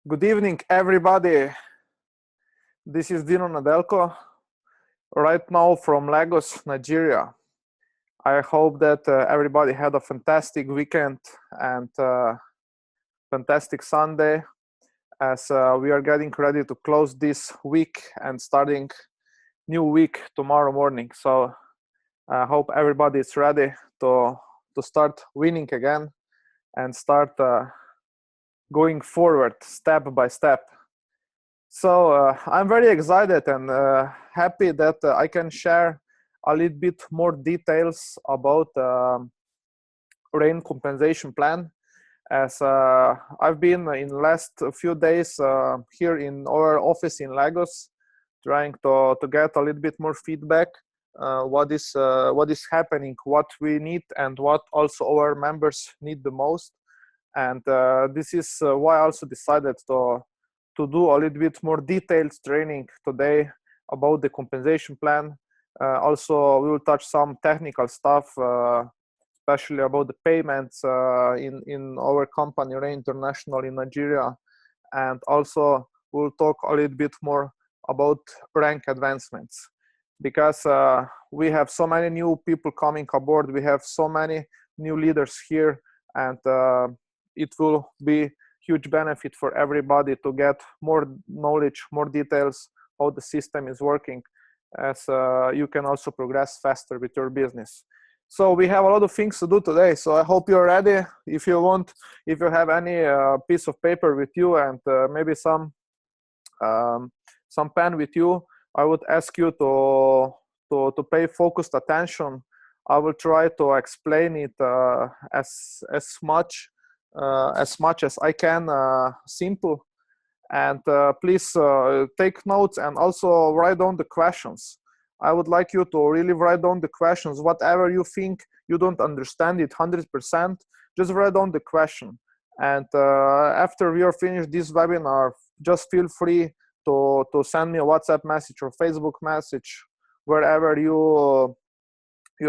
Good evening, everybody. This is Dino Nedelko, right now from Lagos, Nigeria. I hope that everybody had a fantastic weekend and fantastic Sunday, as we are getting ready to close this week and starting new week tomorrow morning. So I hope everybody is ready to start winning again and start going forward step by step. So I'm very excited and happy that I can share a little bit more details about rain compensation plan, as I've been in the last few days here in our office in Lagos, trying to get a little bit more feedback, what is happening, what we need, and what also our members need the most. And this is why I also decided to do a little bit more detailed training today about the compensation plan. Also, we will touch some technical stuff, especially about the payments in our company, Rain International in Nigeria. And also, we'll talk a little bit more about rank advancements, because we have so many new people coming aboard. We have so many new leaders here, and it will be huge benefit for everybody to get more knowledge, more details, how the system is working, as you can also progress faster with your business. So we have a lot of things to do today. So I hope you're ready. If you have any piece of paper with you and maybe some pen with you, I would ask you to pay focused attention. I will try to explain it as much as I can, simple, and please take notes and also write down the questions. I would like you to really write down the questions. Whatever you think you don't understand it 100%, just write down the question. And after we are finished this webinar, just feel free to send me a WhatsApp message or Facebook message, wherever you're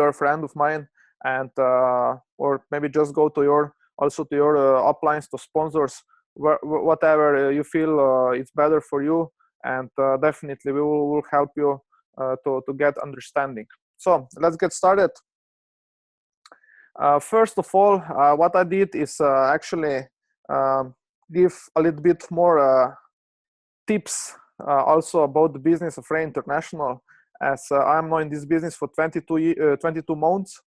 a friend of mine, and or maybe just go to your uplines, to sponsors, whatever you feel it's better for you, and definitely we will help you to get understanding. So let's get started. First of all, what I did is actually give a little bit more tips also about the business of Rain International, as I'm now in this business for 22 months.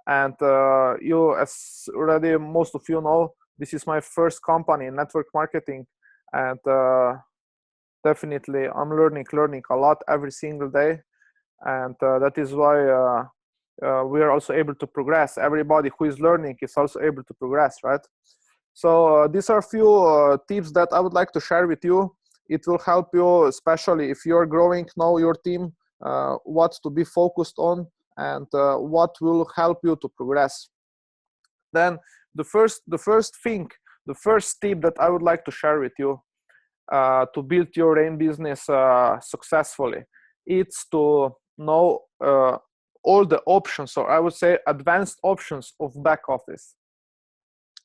And as already most of you know, this is my first company in network marketing, and definitely I'm learning a lot every single day, and that is why we are also able to progress. Everybody who is learning is also able to progress, right? So these are a few tips that I would like to share with you. It will help you, especially if you're growing now your team, what to be focused on, and what will help you to progress. Then the first tip that I would like to share with you to build your Rain business successfully, it's to know all the options, or I would say advanced options of back office.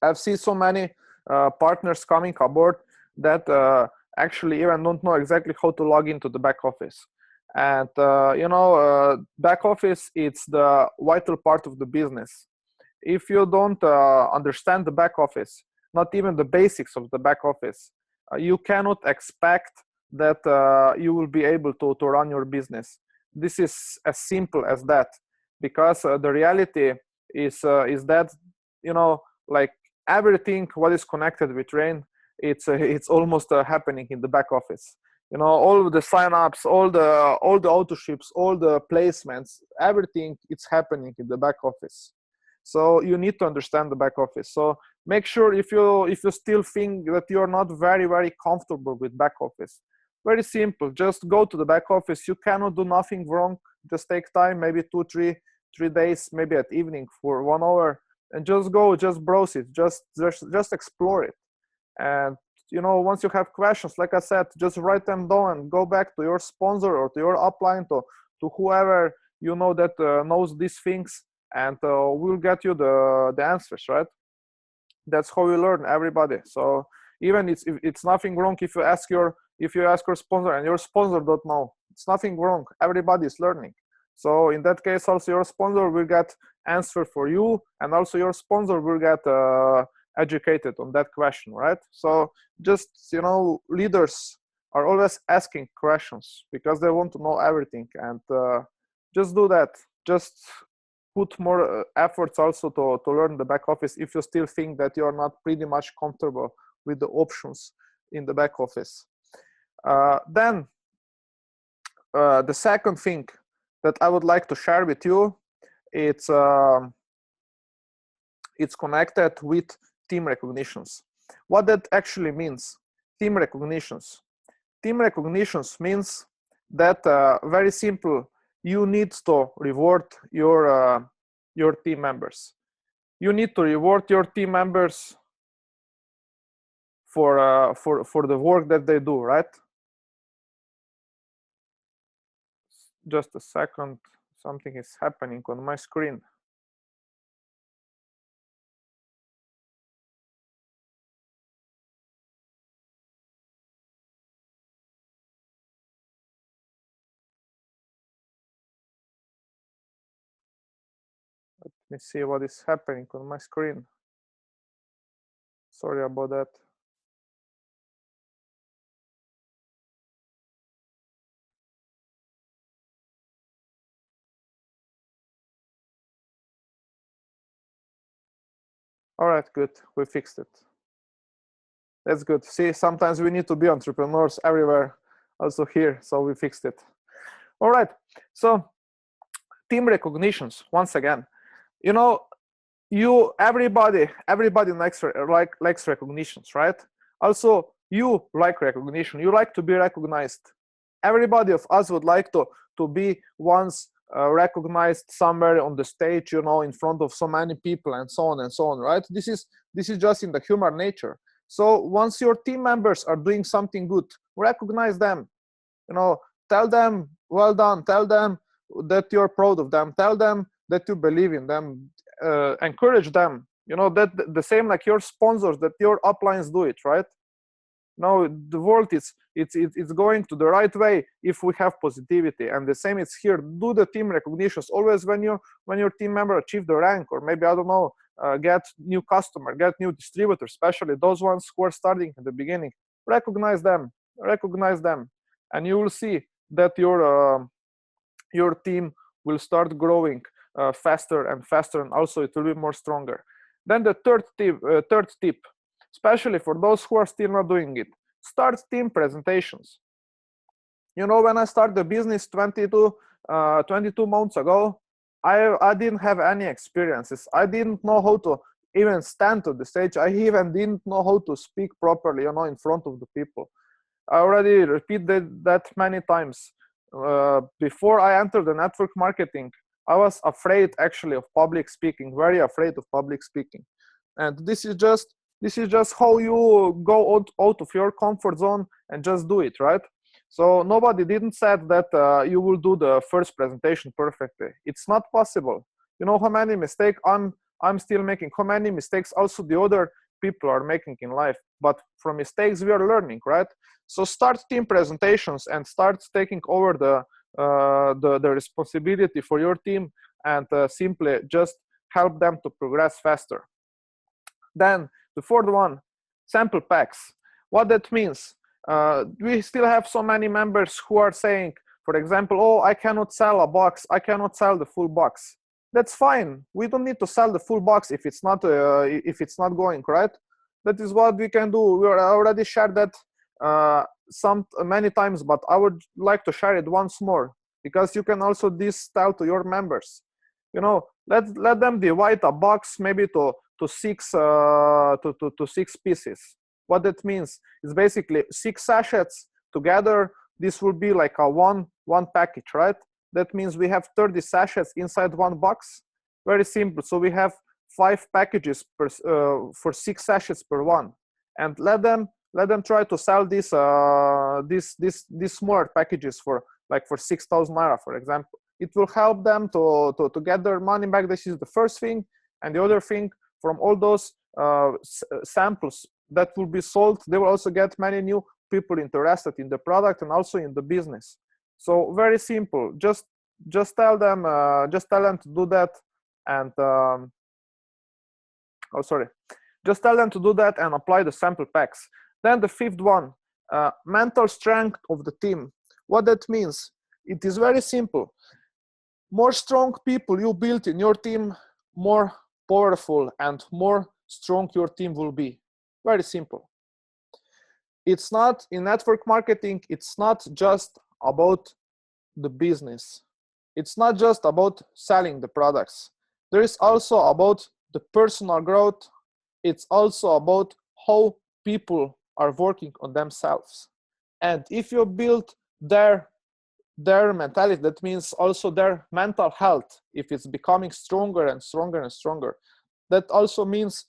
I've seen so many partners coming aboard that actually even don't know exactly how to log into the back office. And back office, it's the vital part of the business. If you don't understand the back office, not even the basics of the back office, you cannot expect that you will be able to run your business. This is as simple as that, because the reality is that, like everything what is connected with Rain, it's almost happening in the back office. All of the signups, all the auto ships, all the placements, everything, it's happening in the back office. So you need to understand the back office. So make sure, if you still think that you're not very, very comfortable with back office, very simple, just go to the back office. You cannot do nothing wrong. Just take time, maybe 2-3 days, maybe at evening for 1 hour, and just go, just browse it, just explore it. And once you have questions, like I said, just write them down and go back to your sponsor or to your upline, to whoever you know that knows these things, and we'll get you the answers, right? That's how we learn, everybody. So Even it's nothing wrong if you ask your sponsor and your sponsor don't know. It's nothing wrong. Everybody is learning. So in that case, also your sponsor will get answer for you, and also your sponsor will get educated on that question, right? So just, you know, leaders are always asking questions because they want to know everything, and just do that. Just put more efforts also to learn the back office if you still think that you're not pretty much comfortable with the options in the back office. Then the second thing that I would like to share with you, it's connected with team recognitions. What that actually means, team recognitions. Team recognitions means that very simple, you need to reward your team members. You need to reward your team members for the work that they do, right? Just a second, something is happening on my screen. Let me see what is happening on my screen. Sorry about that. All right, good. We fixed it. That's good. See, sometimes we need to be entrepreneurs everywhere, also here. So we fixed it. All right. So team recognitions, once again, you know, everybody likes recognitions, right? Also, you like recognition. You like to be recognized. Everybody of us would like to be once recognized somewhere on the stage, you know, in front of so many people, and so on, right? This is just in the human nature. So once your team members are doing something good, recognize them. You know, tell them well done. Tell them that you're proud of them. Tell them that you believe in them. Encourage them. You know, that the same like your sponsors, that your uplines do it, right? Now the world it's going to the right way if we have positivity, and the same is here. Do the team recognitions always when your team member achieve the rank, or maybe, I don't know, get new customer, get new distributor, especially those ones who are starting at the beginning. Recognize them, and you will see that your team will start growing faster and faster, and also it will be more stronger. Then the third tip, especially for those who are still not doing it, start team presentations. You know, when I started the business 22 months ago, I didn't have any experiences. I didn't know how to even stand to the stage. I even didn't know how to speak properly, you know, in front of the people. I already repeated that many times. Before I entered the network marketing, I was afraid actually of public speaking, very afraid of public speaking. And this is just how you go out of your comfort zone and just do it, right? So nobody didn't said that you will do the first presentation perfectly. It's not possible. You know how many mistakes I'm still making, how many mistakes also the other people are making in life. But from mistakes we are learning, right? So start team presentations and start taking over the responsibility for your team, and simply just help them to progress faster. Then the fourth one, sample packs. What that means, we still have so many members who are saying, for example, oh, I cannot sell a box, I cannot sell the full box. That's fine. We don't need to sell the full box if it's not going, right? That is what we can do. We already shared that many times, but I would like to share it once more, because you can also tell to your members. You know, let them divide a box maybe to 6 pieces. What that means is basically 6 sachets together. This will be like a one package, right? That means we have 30 sachets inside one box. Very simple. So we have 5 packages for 6 sachets per one, and let them try to sell these smaller packages for 6,000 naira, for example. It will help them to get their money back. This is the first thing, and the other thing, from all those samples, that will be sold, they will also get many new people interested in the product and also in the business. So very simple. Just tell them to do that, and just tell them to do that and apply the sample packs. Then the fifth one, mental strength of the team. What that means? It is very simple. More strong people you build in your team, more powerful and more strong your team will be. Very simple. It's not in network marketing, it's not just about the business. It's not just about selling the products. There is also about the personal growth. It's also about how people are working on themselves. And if you build their mentality, that means also their mental health, if it's becoming stronger and stronger and stronger, that also means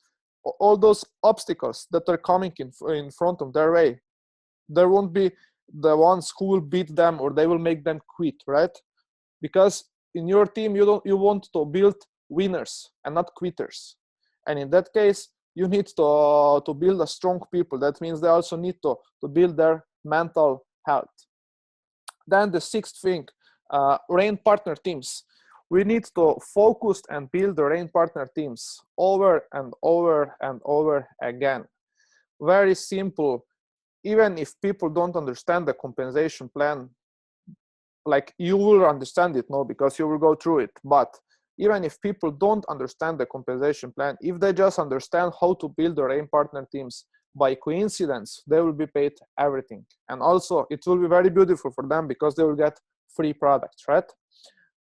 all those obstacles that are coming in front of their way, there won't be the ones who will beat them or they will make them quit, right? Because in your team you want to build winners and not quitters, and in that case you need to build a strong people. That means they also need to build their mental health. Then the sixth thing, rain partner teams. We need to focus and build the rain partner teams over and over and over again. Very simple. Even if people don't understand the compensation plan, like you will understand it, no, because you will go through it. But even if people don't understand the compensation plan, if they just understand how to build the rain partner teams, by coincidence, they will be paid everything. And also it will be very beautiful for them because they will get free products, right?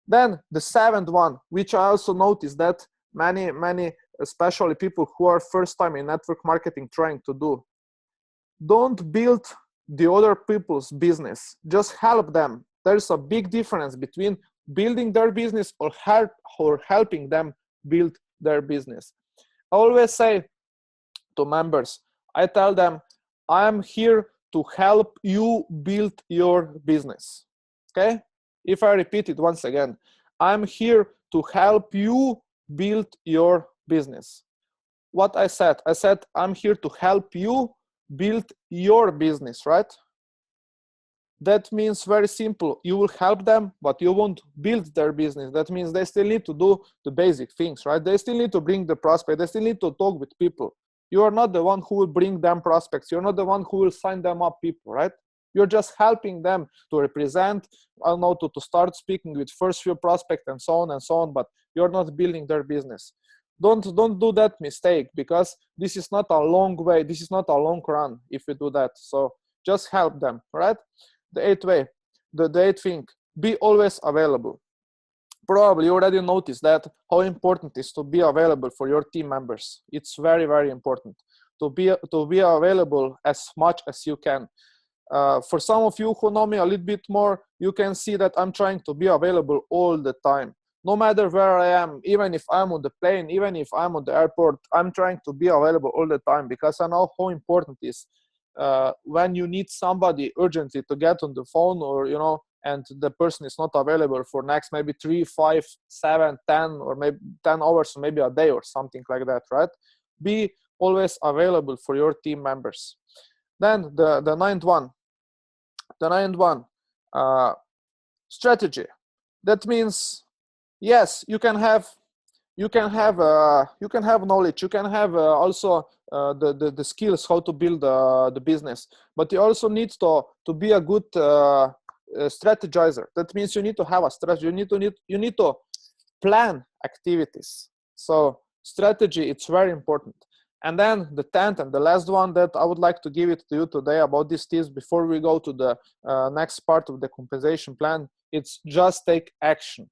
Then the seventh one, which I also noticed that many, especially people who are first time in network marketing trying to do, don't build the other people's business, just help them. There's a big difference between building their business or helping them build their business. I always say to members, I tell them, I'm here to help you build your business. Okay? If I repeat it once again, I'm here to help you build your business. What I said, I'm here to help you build your business, right? That means very simple. You will help them, but you won't build their business. That means they still need to do the basic things, right? They still need to bring the prospect. They still need to talk with people. You are not the one who will bring them prospects. You're not the one who will sign them up people, right? You're just helping them to represent, I don't know, to start speaking with first few prospects and so on, but you're not building their business. Don't do that mistake, because this is not a long way. This is not a long run if you do that. So just help them, right? The eighth way, the eighth thing, be always available. Probably you already noticed that how important it is to be available for your team members. It's very, very important to be available as much as you can. For some of you who know me a little bit more, you can see that I'm trying to be available all the time. No matter where I am, even if I'm on the plane, even if I'm on the airport, I'm trying to be available all the time, because I know how important it is when you need somebody urgently to get on the phone, or and the person is not available for next maybe 3, 5, 7, 10, or maybe 10 hours, or maybe a day or something like that, right? Be always available for your team members. Then the ninth one, strategy. That means, yes, you can have knowledge, you can have also the skills how to build the business, but you also need to be a good strategizer. That means you need to have a strategy. You need to plan activities. So strategy, it's very important. And then the 10th and the last one that I would like to give it to you today about these tips before we go to the next part of the compensation plan, it's just take action.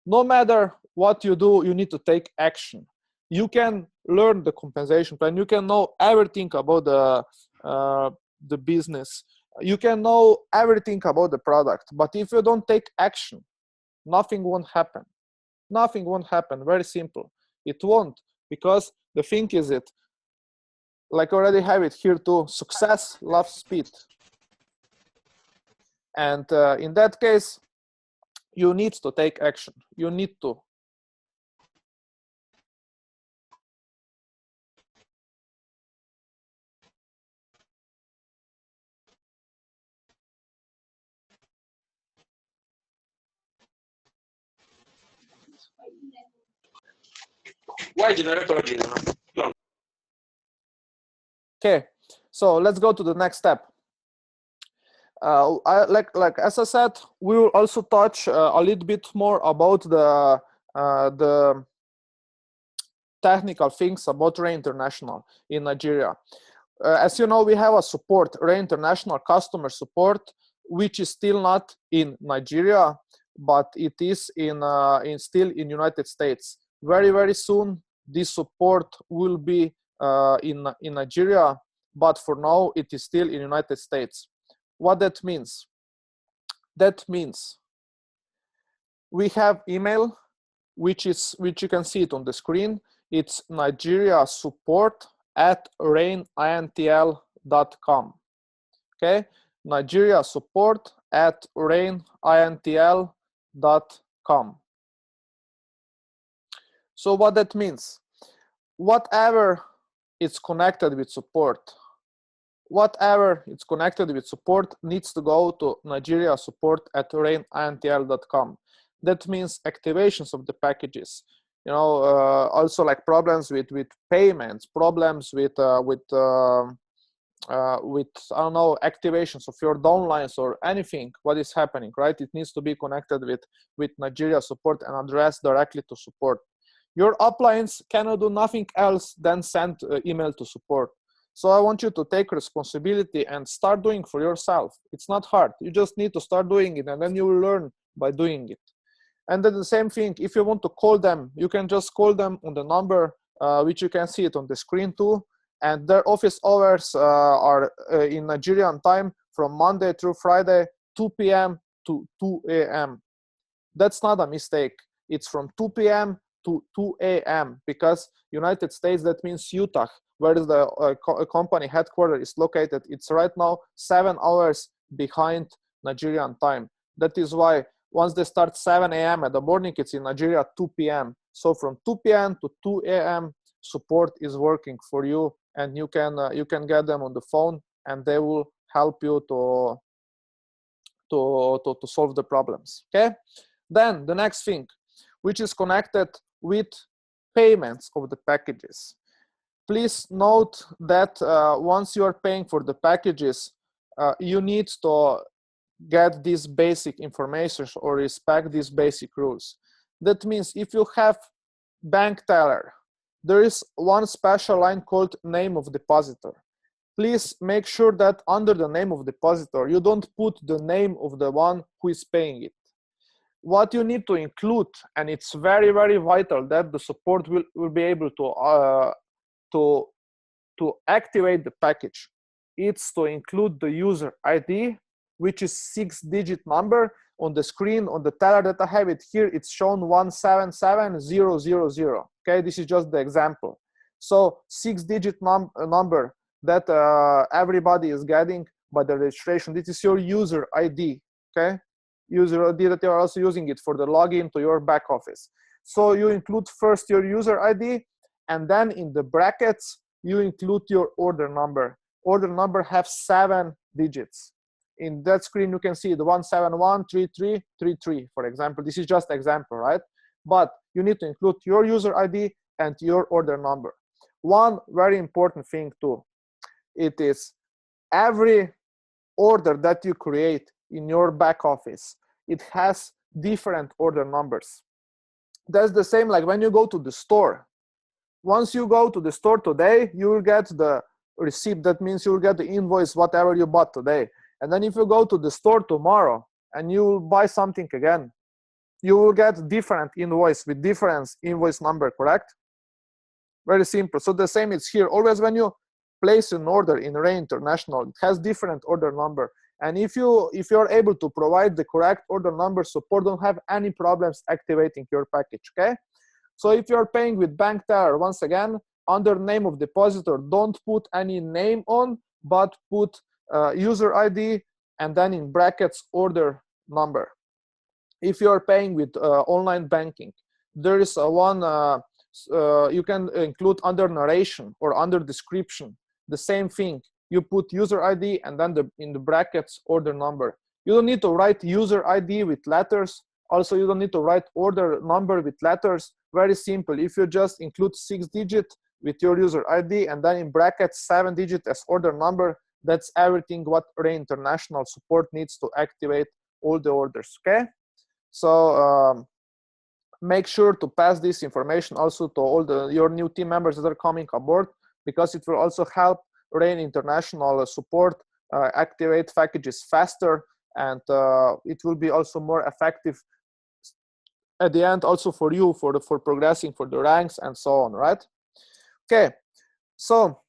No matter what you do, you need to take action. You can learn the compensation plan. You can know everything about the business. You can know everything about the product. But if you don't take action, nothing won't happen. Nothing won't happen. Very simple. It won't, because the thing is it, like I already have it here too, success loves speed. And in that case, you need to take action. You need to. Why generator Dino? Okay, so let's go to the next step. As I said, we will also touch a little bit more about the technical things about Ray International in Nigeria. As you know, we have a support, Ray International customer support, which is still not in Nigeria, but it is still in United States. Very, very soon, this support will be in Nigeria, but for now, it is still in United States. What that means? That means we have email, which you can see it on the screen. It's Nigeria support@rainintl.com. Okay, Nigeria support@rainintl.com. So what that means? Whatever is connected with support, needs to go to Nigeria support@rainintl.com. That means activations of the packages. You know, also like problems with payments, problems with I don't know, activations of your downlines or anything. What is happening, right? It needs to be connected with Nigeria support and addressed directly to support. Your uplines cannot do nothing else than send email to support. So I want you to take responsibility and start doing for yourself. It's not hard. You just need to start doing it, and then you will learn by doing it. And then the same thing, if you want to call them, you can just call them on the number, which you can see it on the screen too. And their office hours are in Nigerian time from Monday through Friday, 2 p.m. to 2 a.m. That's not a mistake. It's from 2 p.m. to 2 a.m. because United States, that means Utah, where the company headquarters is located. It's right now 7 hours behind Nigerian time. That is why once they start 7 a.m. at the morning, it's in Nigeria 2 p.m. So from 2 p.m. to 2 a.m. support is working for you, and you can get them on the phone, and they will help you to solve the problems. Okay. Then the next thing, which is connected with payments of the packages. Please note that once you are paying for the packages, you need to get these basic information or respect these basic rules. That means if you have bank teller, there is one special line called name of depositor. Please make sure that under the name of depositor, you don't put the name of the one who is paying it. What you need to include, and it's very, very vital that the support will be able to activate the package, it's to include the user ID, which is 6-digit number. On the screen, on the teller that I have it here, it's shown 177000. Okay, this is just the example. So 6-digit number that everybody is getting by the registration. This is your user ID. Okay, user ID that you are also using it for the login to your back office. So you include first your user ID, and then in the brackets you include your order number. Order number have 7 digits. In that screen, you can see the 1713333, for example. This is just example, right? But you need to include your user ID and your order number. One very important thing too, it is every order that you create in your back office, it has different order numbers. That's the same like when you go to the store. Once you go to the store today, you will get the receipt. That means you will get the invoice, whatever you bought today. And then if you go to the store tomorrow and you will buy something again, you will get different invoice with different invoice number, correct? Very simple. So the same is here. Always when you place an order in Ray International, it has different order number. And if you're able to provide the correct order number, support don't have any problems activating your package, okay? So if you're paying with bank teller, once again, under name of depositor, don't put any name on, but put user ID and then in brackets order number. If you're paying with online banking, there is one you can include under narration or under description, the same thing. You put user ID and then in the brackets order number. You don't need to write user ID with letters Also, you don't need to write order number with letters. Very simple. If you just include 6-digit with your user ID and then in brackets 7-digit as order number, that's everything what Ray International support needs to activate all the orders. Okay, so make sure to pass this information also to all your new team members that are coming aboard, because it will also help Ray International support activate packages faster, and it will be also more effective at the end also for you for progressing for the ranks and so on, right? Okay, so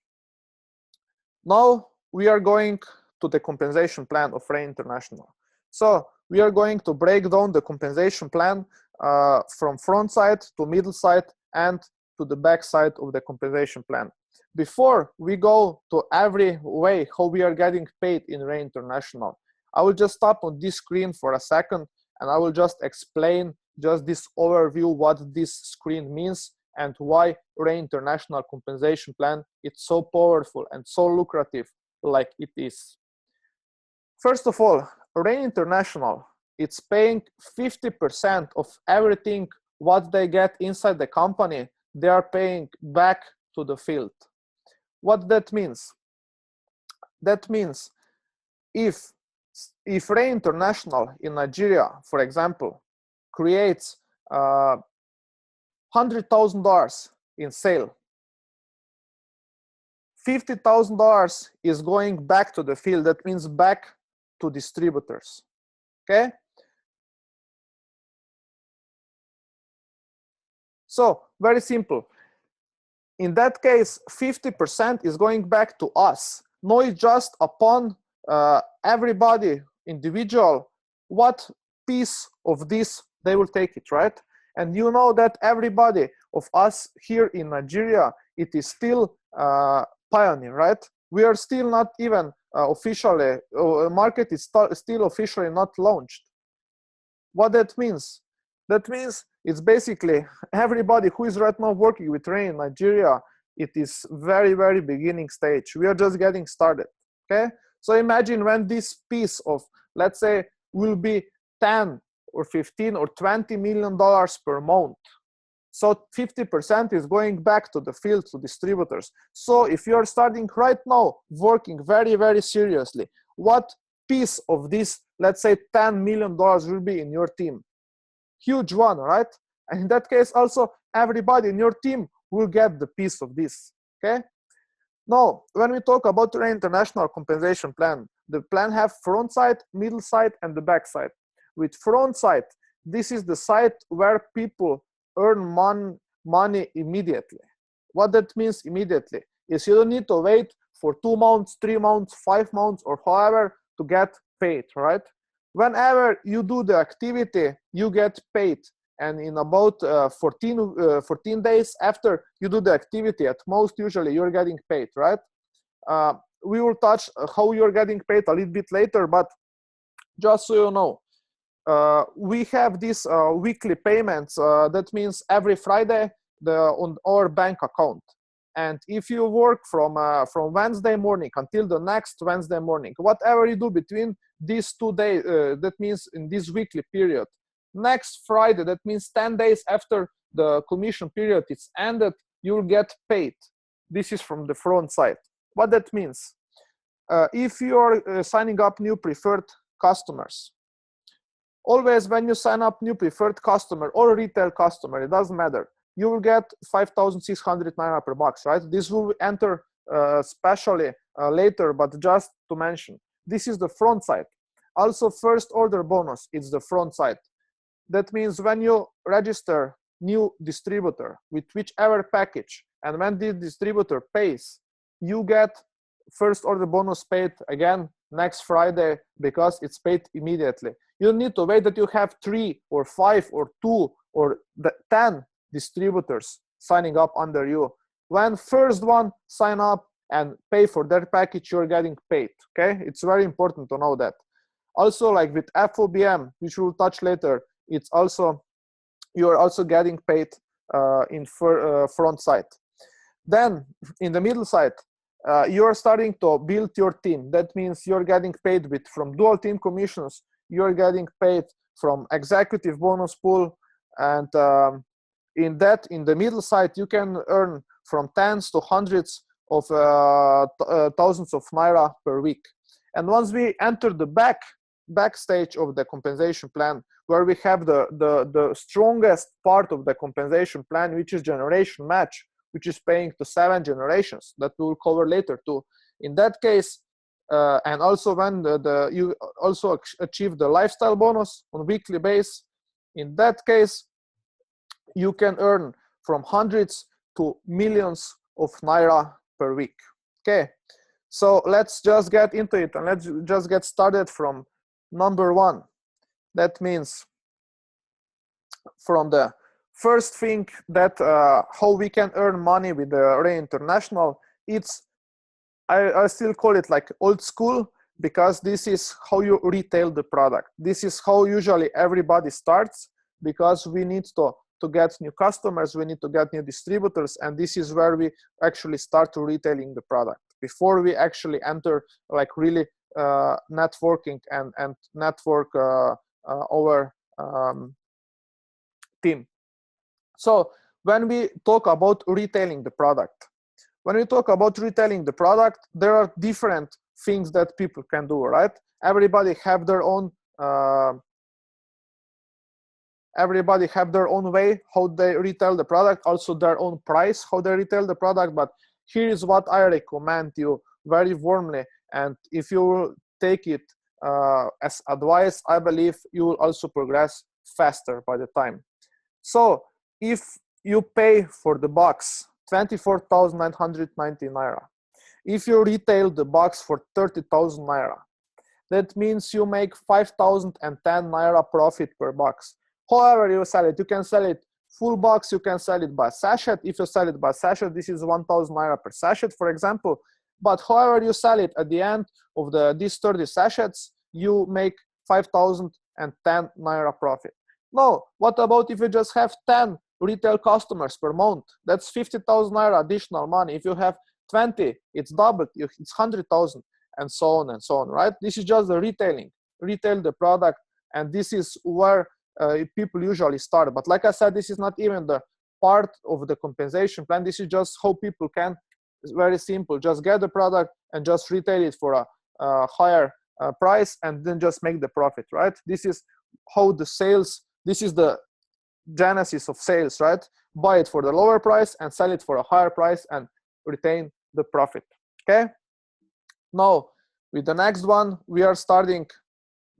now we are going to the compensation plan of Ray International. So we are going to break down the compensation plan from front side to middle side and to the back side of the compensation plan. Before we go to every way how we are getting paid in Ray International, I will just stop on this screen for a second and I will just explain just this overview what this screen means and why Ray International compensation plan is so powerful and so lucrative like it is. First of all, Ray International, it's paying 50% of everything what they get inside the company, they are paying back to the field. What that means? That means if Ray International in Nigeria, for example, creates $100,000 in sale, $50,000 is going back to the field. That means back to distributors. Okay. So very simple. In that case, 50% is going back to us. Know it just upon everybody, individual, what piece of this they will take it, right? And you know that everybody of us here in Nigeria, it is still pioneer, right? We are still not even officially, market is still officially not launched. What that means? That means it's basically everybody who is right now working with Ray in Nigeria, it is very, very beginning stage. We are just getting started, okay? So imagine when this piece of, let's say, will be 10 or 15 or $20 million per month. So 50% is going back to the field, to distributors. So if you're starting right now, working very, very seriously, what piece of this, let's say $10 million will be in your team? Huge one, right? And in that case, also everybody in your team will get the piece of this, okay? Now, when we talk about the international compensation plan, the plan have front side, middle side, and the back side. With front side, this is the side where people earn money immediately. What that means immediately is you don't need to wait for 2 months, 3 months, 5 months, or however to get paid, right? Whenever you do the activity, you get paid. And in about 14 days after you do the activity, at most usually you're getting paid, right? We will touch how you're getting paid a little bit later, but just so you know, we have these weekly payments. That means every Friday on our bank account. And if you work from Wednesday morning until the next Wednesday morning, whatever you do between these 2 days, that means in this weekly period, next Friday, that means 10 days after the commission period is ended, you'll get paid. This is from the front side. What that means? If you're signing up new preferred customers, always when you sign up new preferred customer or retail customer, it doesn't matter, you will get 5,600 Naira per box, right? This will enter especially later, but just to mention, this is the front side. Also, first order bonus, it's the front side. That means when you register new distributor with whichever package, and when the distributor pays, you get first order bonus paid again next Friday because it's paid immediately. You don't need to wait that you have 3 or 5 or 2 or 10 distributors signing up under you. When first one sign up and pay for their package, you're getting paid, okay? It's very important to know that. Also, like with FOBM, which we'll touch later, it's also, you're also getting paid in front side. Then in the middle side, you're starting to build your team. That means you're getting paid from dual team commissions. You're getting paid from executive bonus pool, and in the middle side you can earn from tens to hundreds of thousands of naira per week. And once we enter the back stage of the compensation plan, where we have the strongest part of the compensation plan, which is generation match, which is paying to 7 generations, that we will cover later too. In that case, and also when you also achieve the lifestyle bonus on weekly base, in that case, you can earn from hundreds to millions of naira per week. Okay, so let's just get into it, and let's just get started from number 1. That means from the first thing that how we can earn money with the Rain International. It's I still call it like old school, because this is how you retail the product. This is how usually everybody starts, because we need to get new customers, we need to get new distributors, and this is where we actually start to retailing the product before we actually enter like really networking and network our team. So when we talk about retailing the product, there are different things that people can do, right? Everybody have their own way how they retail the product, also their own price how they retail the product. But here is what I recommend you very warmly, and if you will take it as advice, I believe you will also progress faster by the time. So if you pay for the box 24,990 naira, if you retail the box for 30,000 naira, that means you make 5,010 naira profit per box. However you sell it, you can sell it full box, you can sell it by sachet. If you sell it by sachet, this is 1,000 naira per sachet, for example. But however you sell it, at the end of these 30 sachets, you make 5,010 naira profit. Now, what about if you just have 10 retail customers per month? That's 50,000 naira additional money. If you have 20, it's doubled, it's 100,000, and so on, right? This is just the retailing, retail the product, and this is where people usually start. But like I said, this is not even the part of the compensation plan. This is just how people can, it's very simple, just get the product and just retail it for a higher price, and then just make the profit, right? This is how the sales, this is the genesis of sales, right? Buy it for the lower price and sell it for a higher price and retain the profit. Okay, now with the next one, we are starting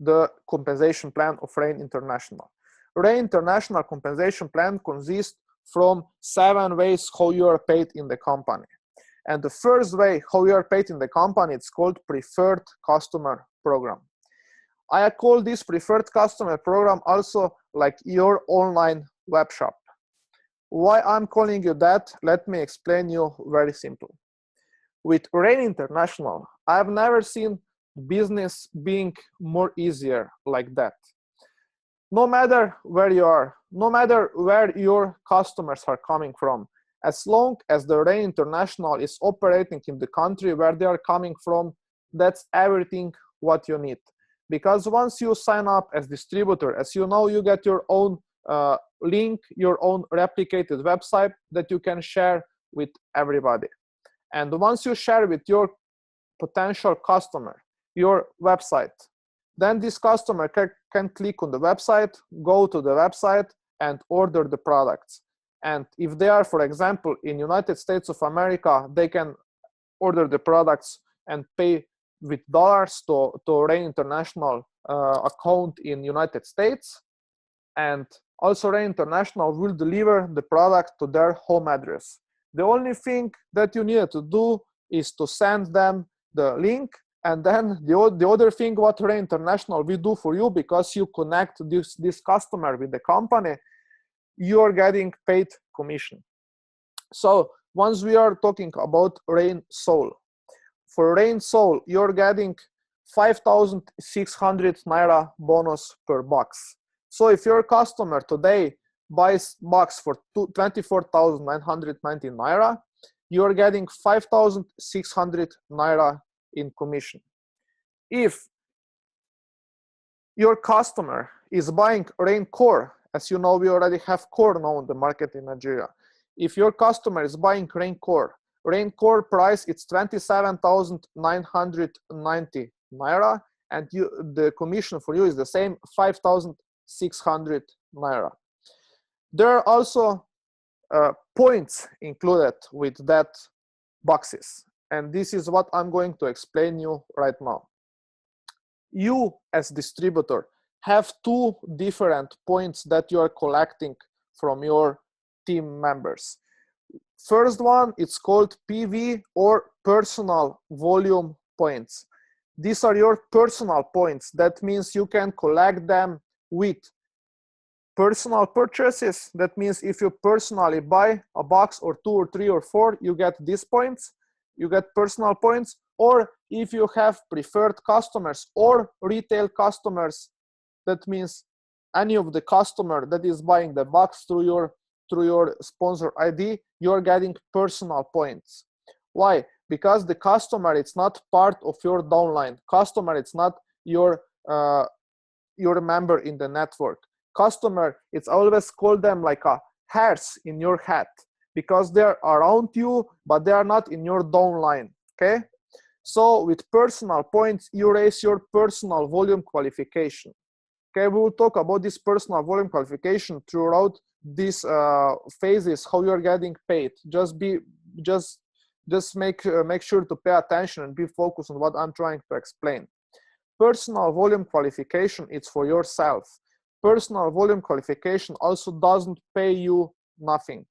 the compensation plan of Rain International. Rain International compensation plan consists from 7 ways how you are paid in the company. And the first way how you are paid in the company, it's called preferred customer program. I call this preferred customer program also like your online web shop. Why I'm calling you that? Let me explain you very simple. With Rain International, I've never seen business being more easier like that. No matter where you are, no matter where your customers are coming from, as long as the Rain International is operating in the country where they are coming from, that's everything what you need. Because once you sign up as distributor, as you know, you get your own link, your own replicated website that you can share with everybody. And once you share with your potential customer your website, then this customer can click on the website, go to the website, and order the products. And if they are, for example, in United States of America, they can order the products and pay with dollars to Rain International account in United States. And also Rain International will deliver the product to their home address. The only thing that you need to do is to send them the link, and then the other thing what Rain International will do for you, because you connect this customer with the company, you're getting paid commission. So once we are talking about Rain Soul, for Rain Soul, you're getting 5,600 naira bonus per box. So if your customer today buys box for 24,990 naira, you're getting 5,600 naira in commission. If your customer is buying Rain Core, as you know, we already have Core now on the market in Nigeria. If your customer is buying Rain Core price, it's 27,990 naira, and the commission for you is the same, 5,600 naira. There are also points included with that boxes, and this is what I'm going to explain you right now. You as distributor have two different points that you are collecting from your team members. First one, it's called PV or personal volume points. These are your personal points. That means you can collect them with personal purchases. That means if you personally buy a box or 2 or 3 or 4, you get these points, you get personal points. Or if you have preferred customers or retail customers, that means any of the customer that is buying the box through your sponsor ID, you're getting personal points. Why? Because the customer, it's not part of your downline. Customer, it's not your member in the network. Customer, it's always called them like a hairs in your hat, because they're around you, but they are not in your downline, okay? So with personal points, you raise your personal volume qualification. Okay, we will talk about this personal volume qualification throughout these phases, how you're getting paid. Just make sure to pay attention and be focused on what I'm trying to explain. Personal volume qualification, it's for yourself. Personal volume qualification also doesn't pay you nothing.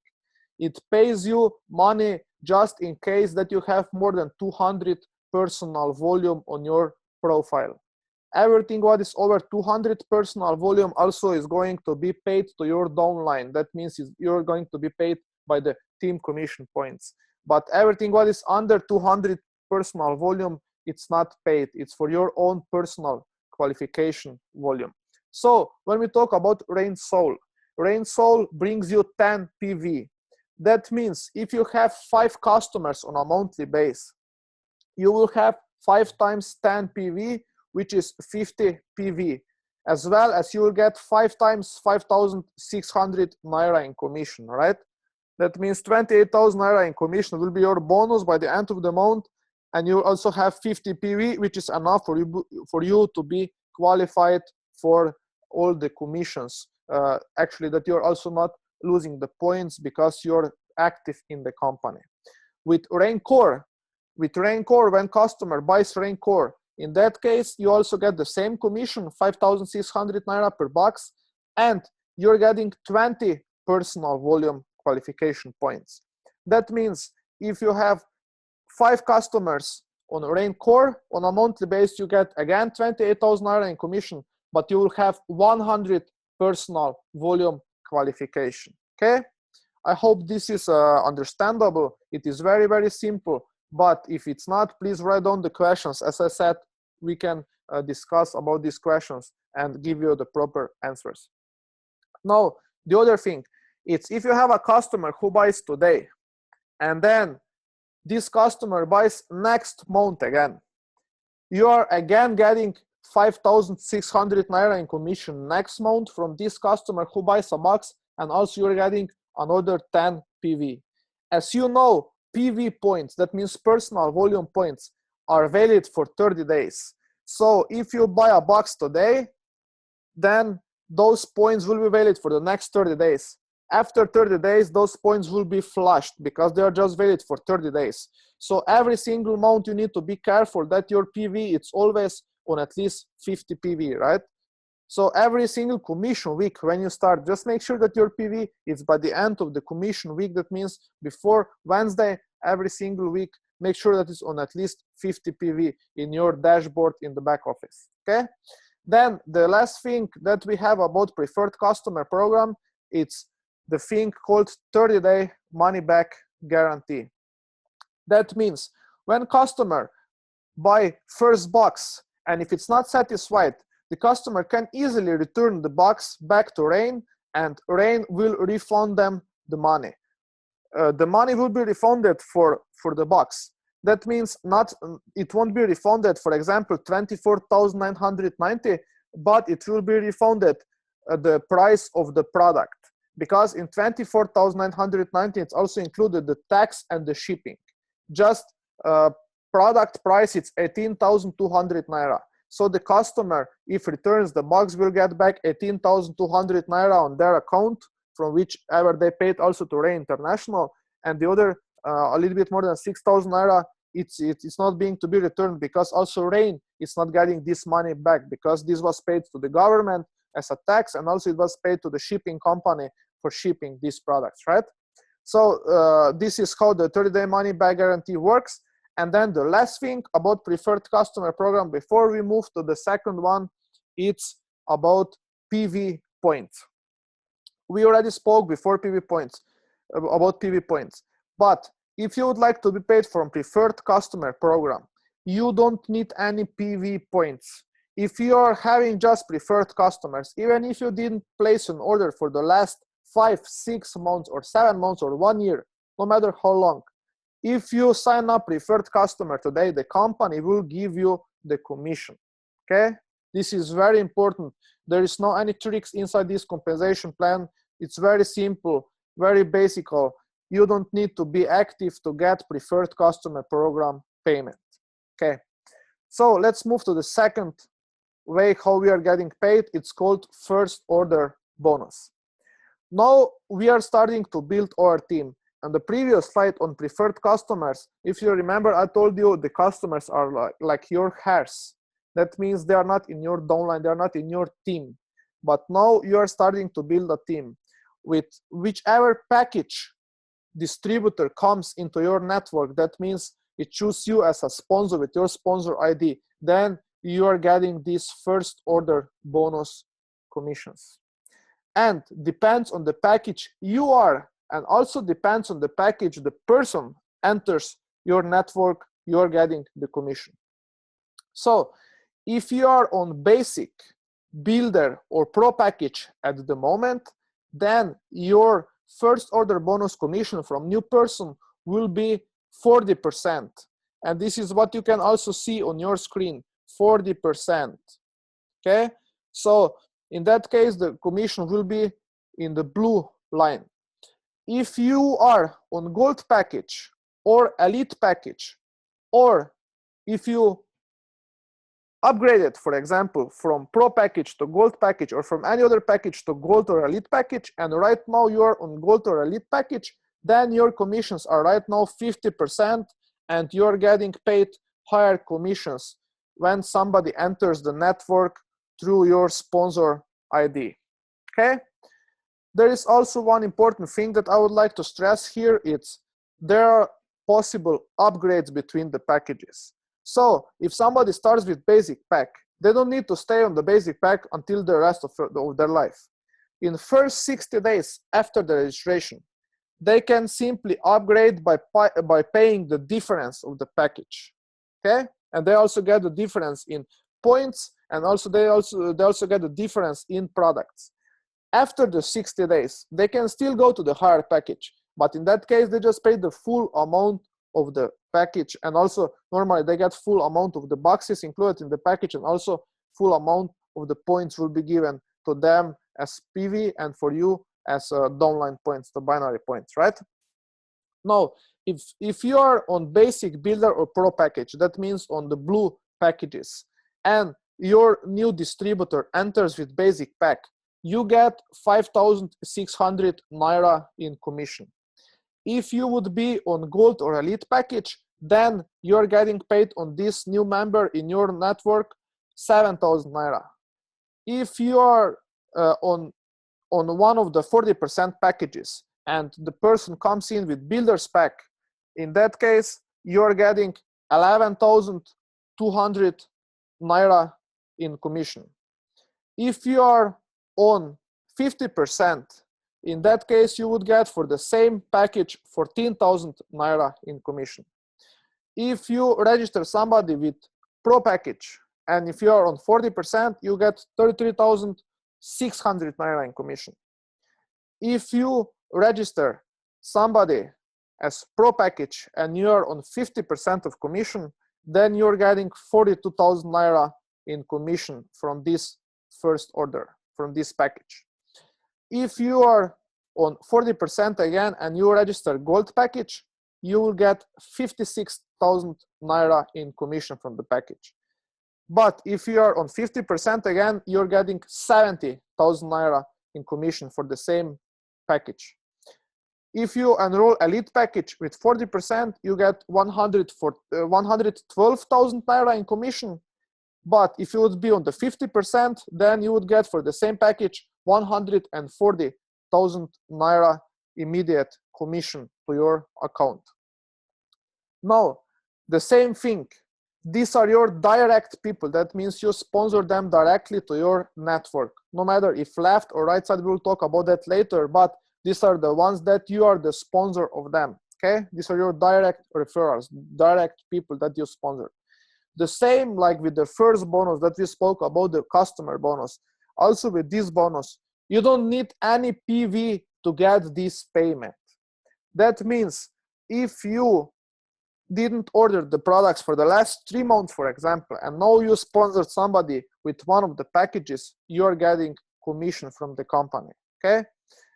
It pays you money just in case that you have more than 200 personal volume on your profile. Everything what is over 200 personal volume also is going to be paid to your downline. That means you're going to be paid by the team commission points. But everything what is under 200 personal volume, it's not paid. It's for your own personal qualification volume. So when we talk about Rain Soul brings you 10 PV. That means if you have 5 customers on a monthly base, you will have 5 times 10 PV, which is 50 PV, as well as you will get 5 times 5,600 naira in commission, right? That means 28,000 naira in commission will be your bonus by the end of the month, and you also have 50 PV, which is enough for you to be qualified for all the commissions. Actually, that you're also not losing the points because you're active in the company. With Rain Core, when customer buys Rain Core, in that case, you also get the same commission, 5,600 naira per box, and you're getting 20 personal volume qualification points. That means if you have 5 customers on Rain Core, on a monthly basis, you get again 28,000 naira in commission, but you will have 100 personal volume qualification, okay? I hope this is understandable. It is very, very simple, but if it's not, please write down the questions. As I said, we can discuss about these questions and give you the proper answers. Now, the other thing, it's if you have a customer who buys today, and then this customer buys next month again, you are again getting 5,600 naira in commission next month from this customer who buys a box, and also you're getting another 10 PV. As you know, PV points, that means personal volume points, are valid for 30 days. So if you buy a box today, then those points will be valid for the next 30 days. After 30 days, those points will be flushed because they are just valid for 30 days. So every single month you need to be careful that your PV, it's always on at least 50 PV, right? So every single commission week when you start, just make sure that your PV is by the end of the commission week. That means before Wednesday, every single week, make sure that it's on at least 50 PV in your dashboard in the back office, okay? Then the last thing that we have about preferred customer program, it's the thing called 30-day money back guarantee. That means when customer buy first box, and if it's not satisfied, the customer can easily return the box back to Rain, and Rain will refund them the money. The money will be refunded for the box. That means it won't be refunded, for example, 24,990, but it will be refunded the price of the product, because in 24,990 it's also included the tax and the shipping. Just product price, it's 18,200 naira. So the customer, if returns the box, will get back 18,200 naira on their account, from whichever they paid also to Ray International, and the other a little bit more than 6,000 naira, it's not being to be returned, because also Rain is not getting this money back, because this was paid to the government as a tax, and also it was paid to the shipping company for shipping these products, right? So this is how the 30-day money back guarantee works. And then the last thing about preferred customer program before we move to the second one, it's about PV points. We already spoke before about PV points, but if you would like to be paid from preferred customer program, you don't need any PV points. If you are having just preferred customers, even if you didn't place an order for the last 5, 6 months or 7 months or 1 year, no matter how long, if you sign up preferred customer today, the company will give you the commission, okay? This is very important. There is no any tricks inside this compensation plan. It's very simple, very basic. You don't need to be active to get preferred customer program payment, okay? So let's move to the second way how we are getting paid. It's called first order bonus. Now we are starting to build our team. On the previous slide on preferred customers, if you remember, I told you the customers are like your hairs. That means they are not in your downline, they are not in your team. But now you are starting to build a team with whichever package distributor comes into your network. That means it chooses you as a sponsor with your sponsor ID. Then you are getting these first order bonus commissions. And depends on the package you are, and also depends on the package the person enters your network, you are getting the commission. So if you are on basic, builder, or pro package at the moment, then your first order bonus commission from new person will be 40%. And this is what you can also see on your screen, 40%. Okay, so in that case, the commission will be in the blue line. If you are on gold package or elite package, or if you upgraded, for example, from pro package to gold package, or from any other package to gold or elite package, and right now you are on gold or elite package, then your commissions are right now 50%, and you're getting paid higher commissions when somebody enters the network through your sponsor ID. Okay? There is also one important thing that I would like to stress here. It's there are possible upgrades between the packages. So if somebody starts with basic pack, they don't need to stay on the basic pack until the rest of their life. In the first 60 days after the registration, they can simply upgrade by paying the difference of the package. Okay? And they also get the difference in points, and also they also get the difference in products. After the 60 days, they can still go to the higher package, but in that case, they just pay the full amount of the package, and also normally they get full amount of the boxes included in the package, and also full amount of the points will be given to them as PV, and for you as downline points, the binary points, right? Now, if you are on basic, builder, or pro package, that means on the blue packages, and your new distributor enters with basic pack, you get 5,600 naira in commission. If you would be on gold or elite package, then you're getting paid on this new member in your network 7,000 naira. If you are on one of the 40% packages and the person comes in with builder's pack, in that case, you're getting 11,200 naira in commission. If you are on 50%, in that case, you would get for the same package 14,000 naira in commission. If you register somebody with pro package, and if you are on 40%, you get 33,600 naira in commission. If you register somebody as pro package and you are on 50% of commission, then you're getting 42,000 naira in commission from this first order from this package. If you are on 40% again and you register gold package, you will get 56,000 naira in commission from the package. But if you are on 50% again, you're getting 70,000 naira in commission for the same package. If you enroll elite package with 40%, you get 112,000 naira in commission. But if you would be on the 50%, then you would get for the same package 140,000 naira immediate commission to your account. Now, the same thing. These are your direct people. That means you sponsor them directly to your network. No matter if left or right side, we'll talk about that later, but these are the ones that you are the sponsor of them, okay? These are your direct referrals, direct people that you sponsor. The same like with the first bonus that we spoke about, the customer bonus. Also with this bonus, you don't need any PV to get this payment. That means if you didn't order the products for the last 3 months, for example, and now you sponsored somebody with one of the packages, you're getting commission from the company, okay?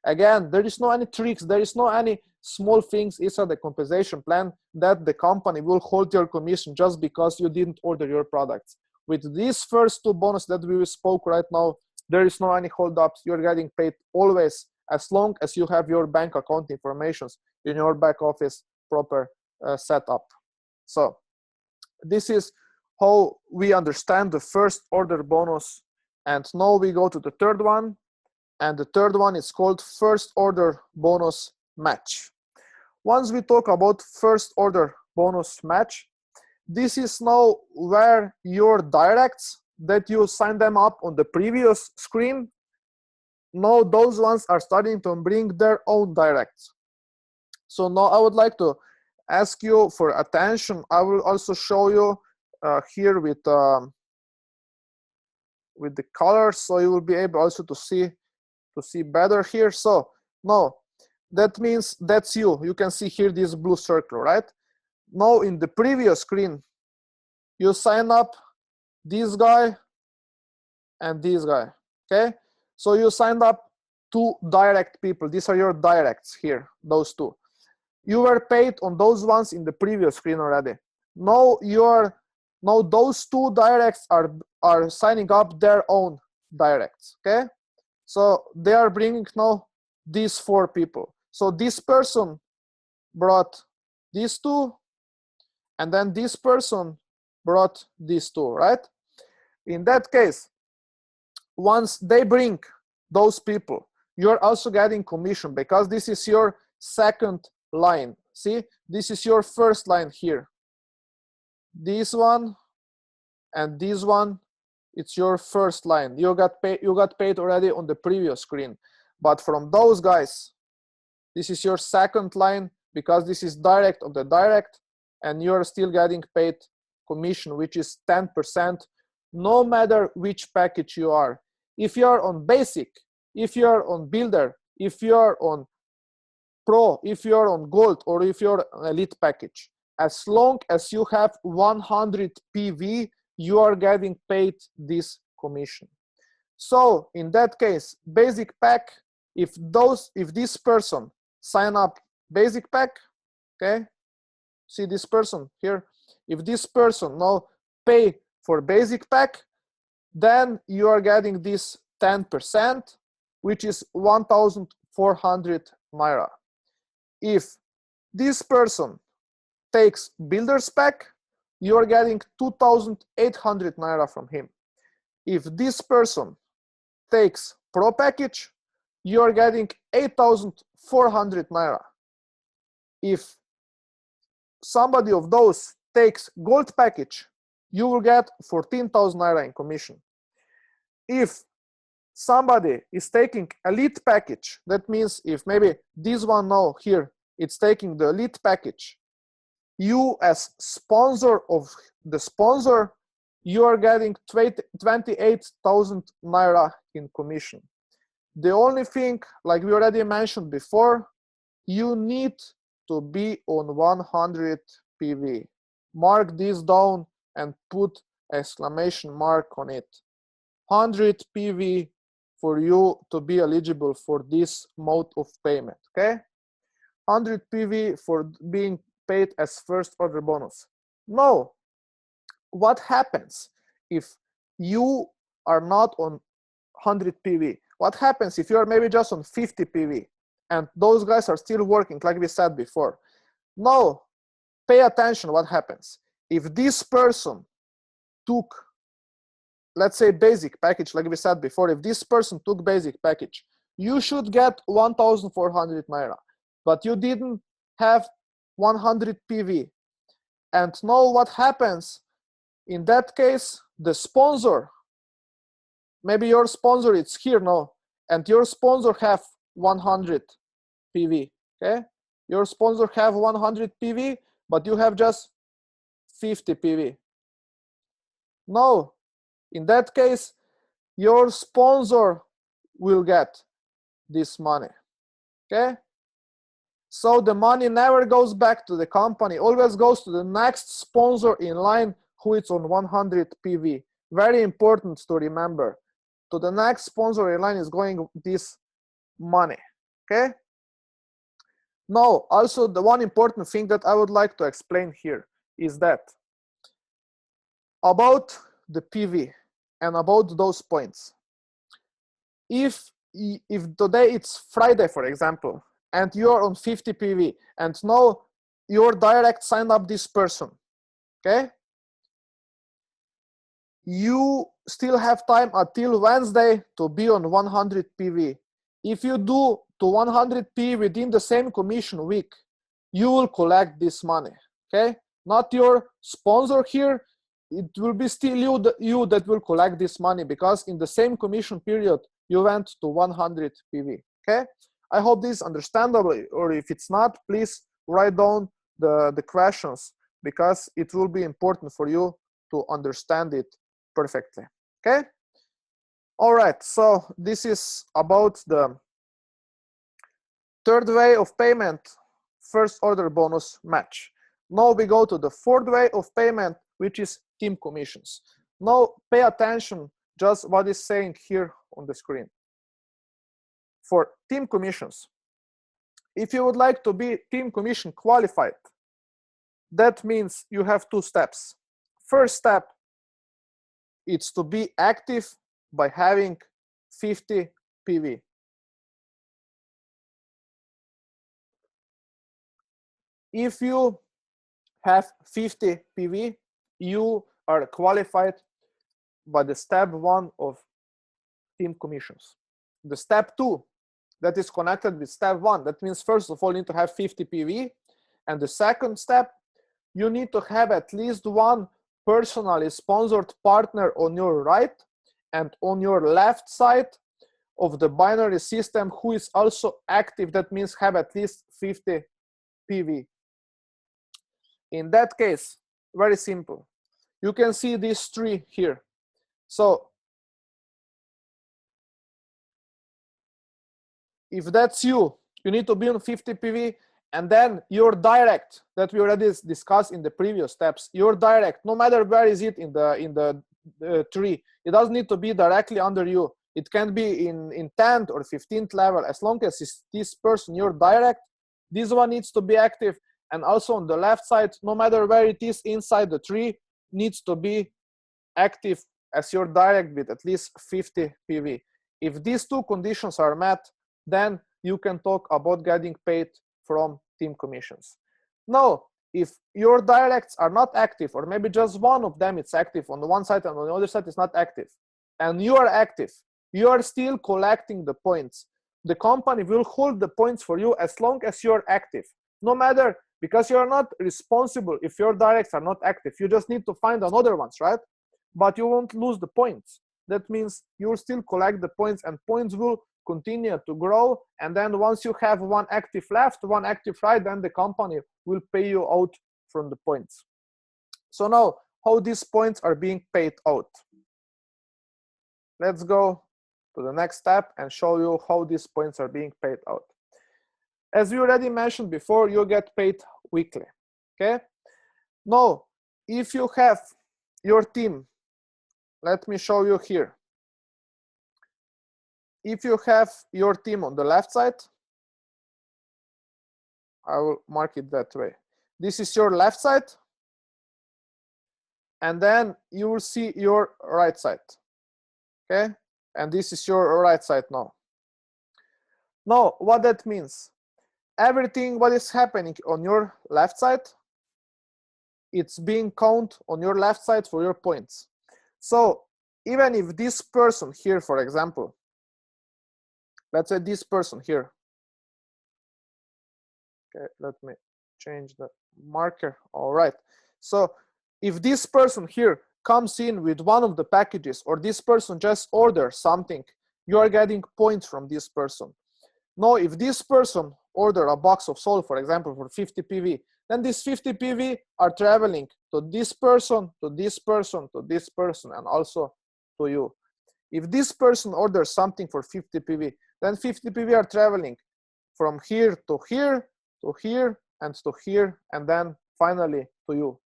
Again, there is no any tricks, there is no any small things inside the compensation plan that the company will hold your commission just because you didn't order your products. With these first 2 bonuses that we spoke right now, there is no any holdups. You're getting paid always as long as you have your bank account information in your back office proper setup. So this is how we understand the first order bonus. And now we go to the third one. And the third one is called first order bonus match. Once we talk about first order bonus match, this is now where your directs that you sign them up on the previous screen, now those ones are starting to bring their own directs. So now I would like to ask you for attention. I will also show you here with the colors, so you will be able also to see better here. So now that means that's you. You can see here this blue circle, right? Now in the previous screen, you sign up this guy and this guy, okay? So you signed up 2 direct people. These are your directs here, those 2. You were paid on those ones in the previous screen already. Now those 2 directs are signing up their own directs, okay? So they are bringing now these 4 people. So this person brought these 2, and then this person brought these 2, right? In that case, once they bring those people, you're also getting commission because this is your second line. See, this is your first line here. This one and this one, it's your first line. You got paid already on the previous screen. But from those guys, this is your second line because this is direct of the direct, and you're still getting paid commission, which is 10%, no matter which package you are. If you are on basic, if you are on builder, if you are on pro, if you are on gold, or if you're on elite package, as long as you have 100 PV, you are getting paid this commission. So in that case, basic pack, if this person sign up basic pack, okay, see this person here, if this person now pay for basic pack, then you are getting this 10%, which is 1,400 naira. If this person takes builder's pack, you are getting 2,800 naira from him. If this person takes pro package, you are getting 8,400 naira. If somebody of those takes gold package, you will get 14,000 naira in commission. If somebody is taking elite package, that means if maybe this one now here, it's taking the elite package, you as sponsor of the sponsor, you are getting 28,000 naira in commission. The only thing, like we already mentioned before, you need to be on 100 PV. Mark this down and put exclamation mark on it. 100 PV for you to be eligible for this mode of payment, okay? 100 PV for being paid as first order bonus. No, what happens if you are not on 100 PV? What happens if you are maybe just on 50 PV and those guys are still working, like we said before? No, pay attention what happens. If this person took, let's say, basic package, like we said before, if this person took basic package, you should get 1,400 Naira, but you didn't have 100 PV. And know what happens in that case? The sponsor, maybe your sponsor is here now, and your sponsor have 100 PV, okay? Your sponsor have 100 PV, but you have just 50 PV. No, in that case, your sponsor will get this money, okay? So the money never goes back to the company, always goes to the next sponsor in line who is on 100 PV. Very important to remember. To the next sponsor in line is going this money, okay? Now, also the one important thing that I would like to explain here is that about the PV and about those points. If today it's Friday, for example, and you're on 50 PV, and now your direct signed up this person, okay? You still have time until Wednesday to be on 100 PV. If you do to 100 PV within the same commission week, you will collect this money, okay? Not your sponsor here, it will be still you that will collect this money, because in the same commission period, you went to 100 PV, okay? I hope this is understandable, or if it's not, please write down the questions, because it will be important for you to understand it perfectly, okay? All right, so this is about the third way of payment, first order bonus match. Now we go to the fourth way of payment, which is team commissions. Now pay attention just what is saying here on the screen. For team commissions, if you would like to be team commission qualified, that means you have two steps. First step, it's to be active by having 50 PV. If you have 50 PV, you are qualified by the step 1 of team commissions. The step 2 that is connected with step 1, that means first of all you need to have 50 PV, and the second step, you need to have at least one personally sponsored partner on your right and on your left side of the binary system who is also active, that means have at least 50 PV. In that case, very simple. You can see these three here. So if that's you, you need to be on 50 PV, and then your direct that we already discussed in the previous steps, your direct, no matter where is it in the tree, it doesn't need to be directly under you. It can be in 10th or 15th level, as long as it's this person, your direct, this one needs to be active. And also on the left side, no matter where it is inside the tree, needs to be active as your direct with at least 50 PV. If these two conditions are met, then you can talk about getting paid from team commissions. Now, if your directs are not active, or maybe just one of them is active on the one side and on the other side is not active, and you are active, you are still collecting the points. The company will hold the points for you as long as you're active. No matter, because you're not responsible if your directs are not active. You just need to find another ones, right? But you won't lose the points. That means you'll still collect the points, and points will continue to grow. And then once you have one active left, one active right, then the company will pay you out from the points. So now, how these points are being paid out? Let's go to the next step and show you how these points are being paid out. As we already mentioned before, you get paid weekly, okay? Now, if you have your team, let me show you here. if you have your team on the left side, I will mark it that way. This is your left side, and then you will see your right side. Okay, and this is your right side now. Now, what that means? Everything what is happening on your left side, it's being counted on your left side for your points. So even if this person here, for example, let's say this person here. Okay, let me change the marker. All right. So if this person here comes in with one of the packages, or this person just orders something, you are getting points from this person. Now, if this person order a box of salt, for example, for 50 PV, then these 50 PV are traveling to this person, to this person, to this person, and also to you. If this person orders something for 50 PV, then 50 PV are traveling from here to here, to here, and to here, and then finally to you.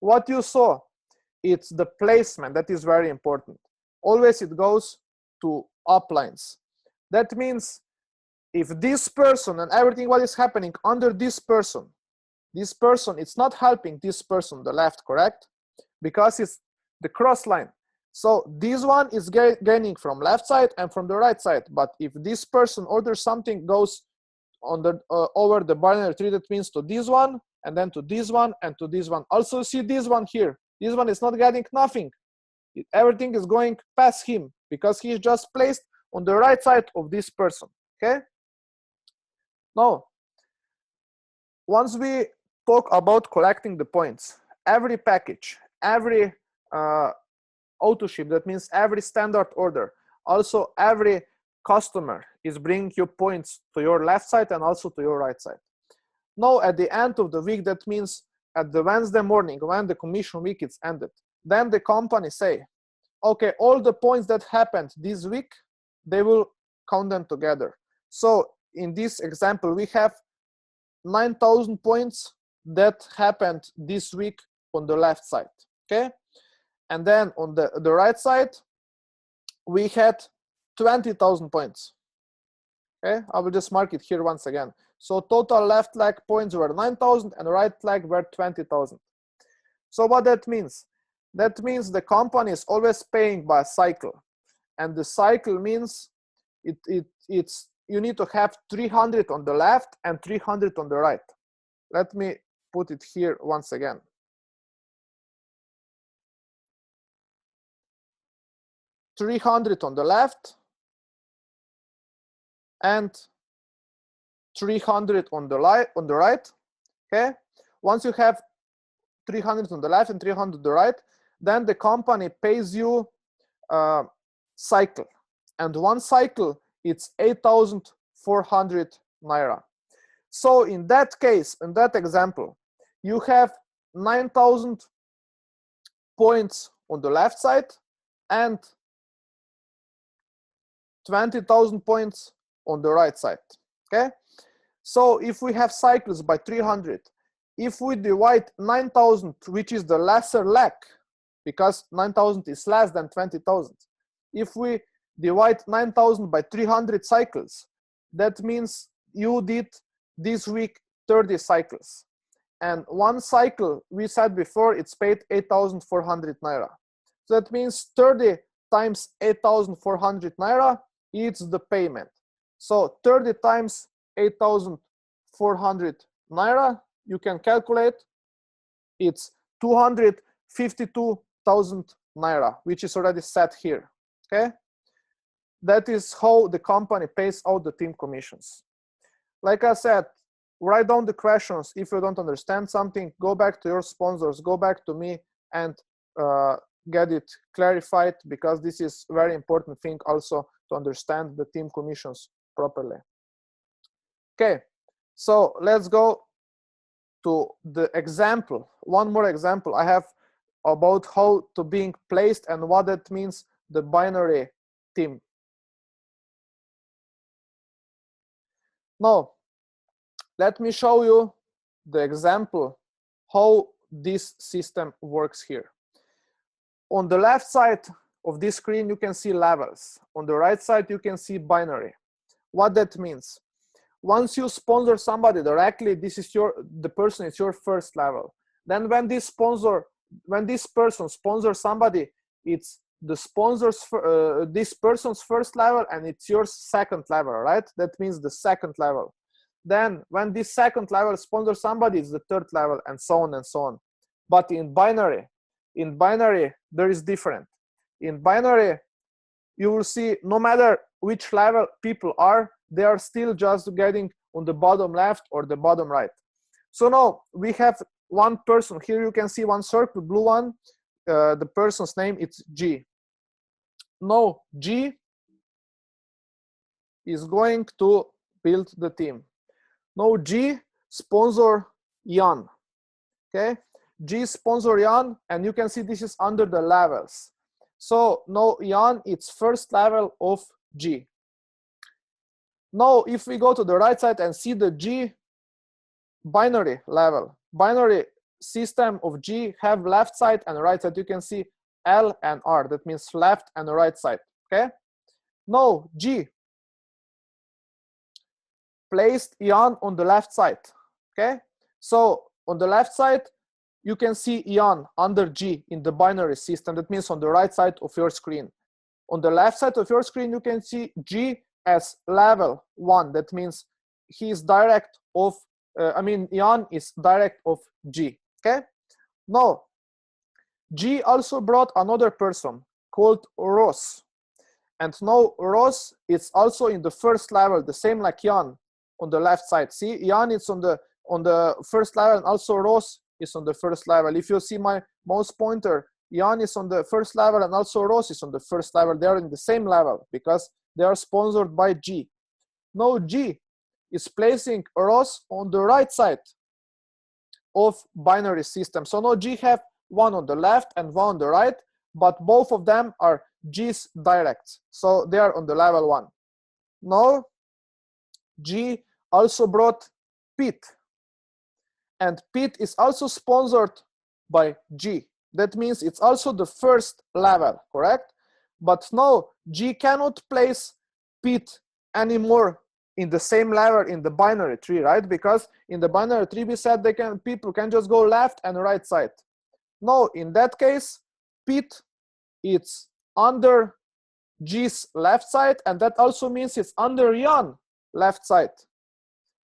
What you saw, it's the placement that is very important. Always it goes to uplines. That means if this person and everything what is happening under this person, it's not helping this person on the left, correct? Because it's the cross line. So this one is gaining from left side and from the right side. But if this person orders something, goes on the over the binary tree, that means to this one, and then to this one, and to this one. Also see this one here. This one is not getting nothing. Everything is going past him because he is just placed on the right side of this person. Okay. Now, once we talk about collecting the points, every package, every auto ship, that means every standard order, also every customer is bringing you points to your left side and also to your right side. Now, at the end of the week, that means at the Wednesday morning when the commission week is ended, then the company say, okay, all the points that happened this week, they will count them together. So in this example, we have 9,000 points that happened this week on the left side, okay? And then on the right side, we had 20,000 points, okay? I will just mark it here once again. So total left leg points were 9,000 and right leg were 20,000. So what that means? That means the company is always paying by cycle. And the cycle means it's you need to have 300 on the left and 300 on the right. Let me put it here once again. $300 on the left and 300 on the right. Okay. Once you have 300 on the left and 300 on the right, then the company pays you cycle, and one cycle it's 8,400 naira. So in that case, in that example, you have 9,000 points on the left side and 20,000 points on the right side. Okay. So if we have cycles by 300, if we divide 9,000, which is the lesser leg, because 9,000 is less than 20,000, if we divide 9,000 by 300 cycles, that means you did this week 30 cycles. And one cycle, we said before, it's paid 8,400 naira. So that means 30 times 8,400 naira is the payment. So 30 times 8,400 naira, you can calculate, it's 252,000 naira, which is already set here. Okay. That is how the company pays out the team commissions. Like I said, write down the questions. If you don't understand something, go back to your sponsors, go back to me and get it clarified, because this is a very important thing also to understand the team commissions properly. Okay, so let's go to the example. One more example I have about how to being placed and what that means, the binary team. Now, let me show you the example how this system works here. On the left side, of this screen, you can see levels. On the right side, you can see binary. What that means? Once you sponsor somebody directly, the person is your first level. Then when this person sponsors somebody, it's this person's first level, and it's your second level, right? That means the second level. Then when this second level sponsors somebody, it's the third level, and so on and so on. But in binary, there is different. In binary, you will see no matter which level people are, they are still just getting on the bottom left or the bottom right. So now we have one person. Here you can see one circle, blue one. The person's name, it's G. Now G is going to build the team. Now G sponsor Jan. Okay, G sponsor Jan, and you can see this is under the levels. So now Jan, it's first level of G. Now if we go to the right side and see the G binary level, binary system of G have left side and right side. You can see L and R, that means left and right side. Okay, now G placed Jan on the left side. Okay, so on the left side you can see Jan under G in the binary system. That means on the right side of your screen. On the left side of your screen you can see G as level 1. That means he is direct of Jan is direct of G. Okay, now G also brought another person called Ross, and now Ross is also in the first level, the same like Jan on the left side. See, Jan is on the first level, and also Ross is on the first level. If you see my mouse pointer, Jan is on the first level, and also Ross is on the first level. They are in the same level because they are sponsored by G. Now G is placing Ross on the right side of binary system. So now G have one on the left and one on the right, but both of them are G's directs. So they are on the level 1. Now G also brought Pete, and Pete is also sponsored by G. That means it's also the first level, correct? But now G cannot place Pete anymore in the same level in the binary tree, right? Because in the binary tree we said people can just go left and right side. No, in that case, Pete, it's under G's left side, and that also means it's under Jan left side.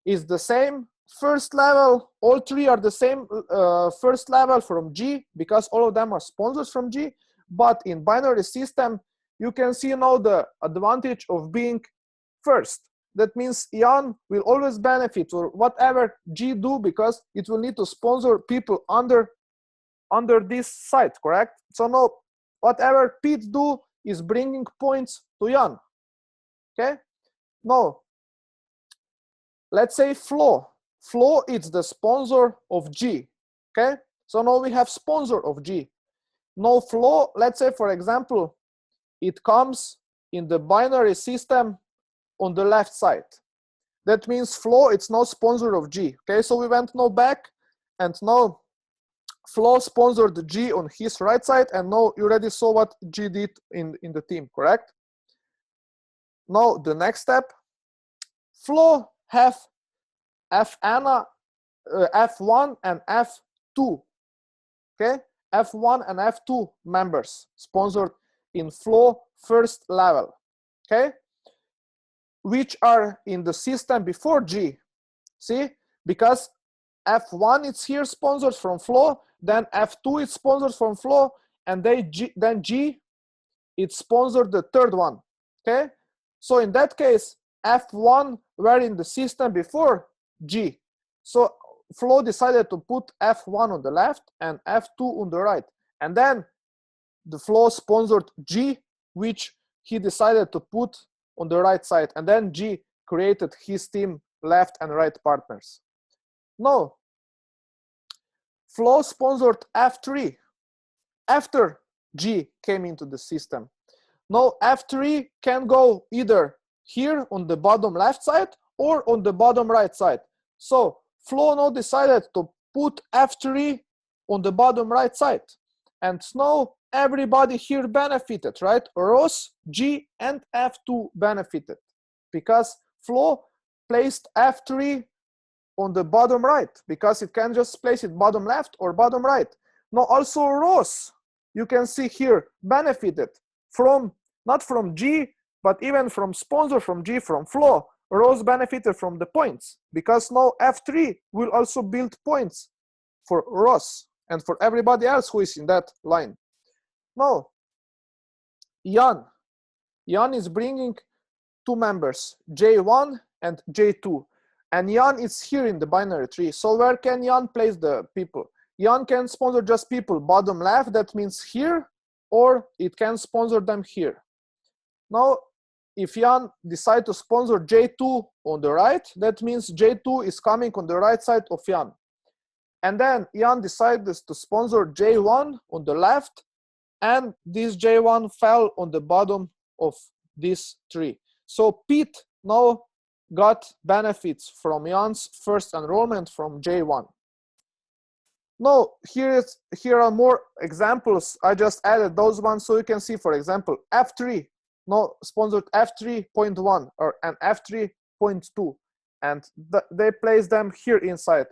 Is the same first level. All three are the same first level from G because all of them are sponsors from G. But in binary system, you can see now the advantage of being first. That means Jan will always benefit or whatever G do because it will need to sponsor people under this site, correct? So now whatever Pete do is bringing points to Jan. Okay. Now let's say Flo. Flo is the sponsor of G. Okay. So now we have sponsor of G. Now Flo, let's say for example, it comes in the binary system on the left side. That means Flo, it's now sponsor of G. Okay, so we went now back, and now Flo sponsored G on his right side, and now you already saw what G did in the team, correct? Now the next step, Flo have F1 and F2. Okay, F1 and F2 members sponsored in Flo first level. Okay, which are in the system before G. See, because F1 is here sponsored from Flo, then F2 is sponsored from Flo, and then G it's sponsored the third one. Okay, so in that case F1 were in the system before G, so Flo decided to put F1 on the left and F2 on the right, and then the Flo sponsored G, which he decided to put on the right side, and then G created his team left and right partners. Now Flo sponsored F3 after G came into the system. Now F3 can go either here on the bottom left side or on the bottom right side. So Flo now decided to put F3 on the bottom right side, and now everybody here benefited, right? Rows G and F2 benefited because Flo placed F3 on the bottom right, because it can just place it bottom left or bottom right. Now also rows, you can see here, benefited from, not from G, but even from sponsor, from G, from Flo. Rows benefited from the points, because now F3 will also build points for Ross and for everybody else who is in that line. Now, Jan is bringing two members, J1 and J2. And Jan is here in the binary tree. So where can Jan place the people? Jan can sponsor just people bottom left, that means here, or it can sponsor them here. Now, if Jan decides to sponsor J2 on the right, that means J2 is coming on the right side of Jan. And then Jan decides to sponsor J1 on the left, and this J1 fell on the bottom of this tree. So Pete now got benefits from Jan's first enrollment from J1. Now, here are more examples. I just added those ones so you can see, for example, F3 now sponsored F3.1 or an F3.2, and they place them here inside,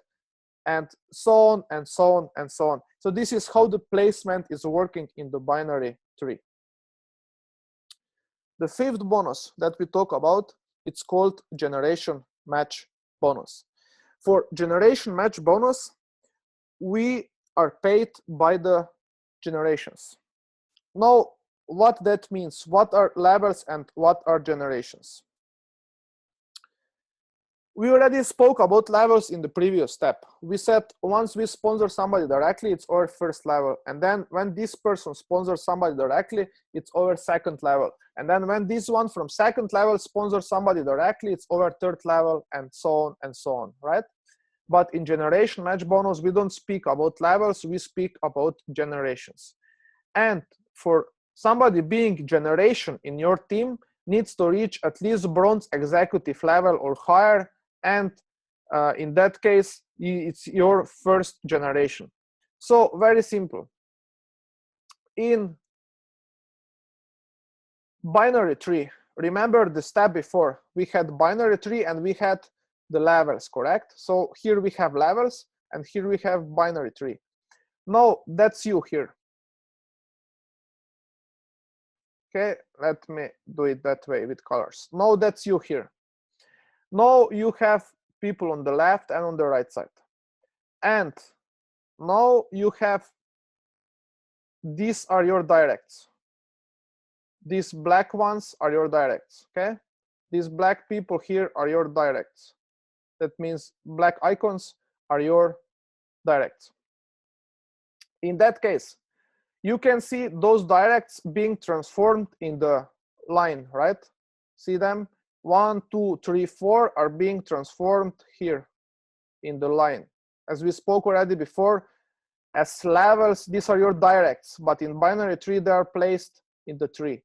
and so on and so on and so on. So this is how the placement is working in the binary tree. The fifth bonus that we talk about, it's called generation match bonus. For generation match bonus, we are paid by the generations. Now, what that means, what are levels and what are generations? We already spoke about levels in the previous step. We said once we sponsor somebody directly, it's our first level. And then when this person sponsors somebody directly, it's our second level. And then when this one from second level sponsors somebody directly, it's our third level, and so on, right? But in generation match bonus, we don't speak about levels, we speak about generations. And for somebody being generation in your team needs to reach at least bronze executive level or higher. And in that case, it's your first generation. So very simple. In binary tree, remember the step before, we had binary tree and we had the levels, correct? So here we have levels and here we have binary tree. Now that's you here. Okay, let me do it that way with colors. Now that's you here. Now you have people on the left and on the right side. And now you have, these are your directs. These black ones are your directs, okay? These black people here are your directs. That means black icons are your directs. In that case, you can see those directs being transformed in the line, right? See them? 1, 2, 3, 4 are being transformed here in the line. As we spoke already before, as levels, these are your directs, but in binary tree, they are placed in the tree.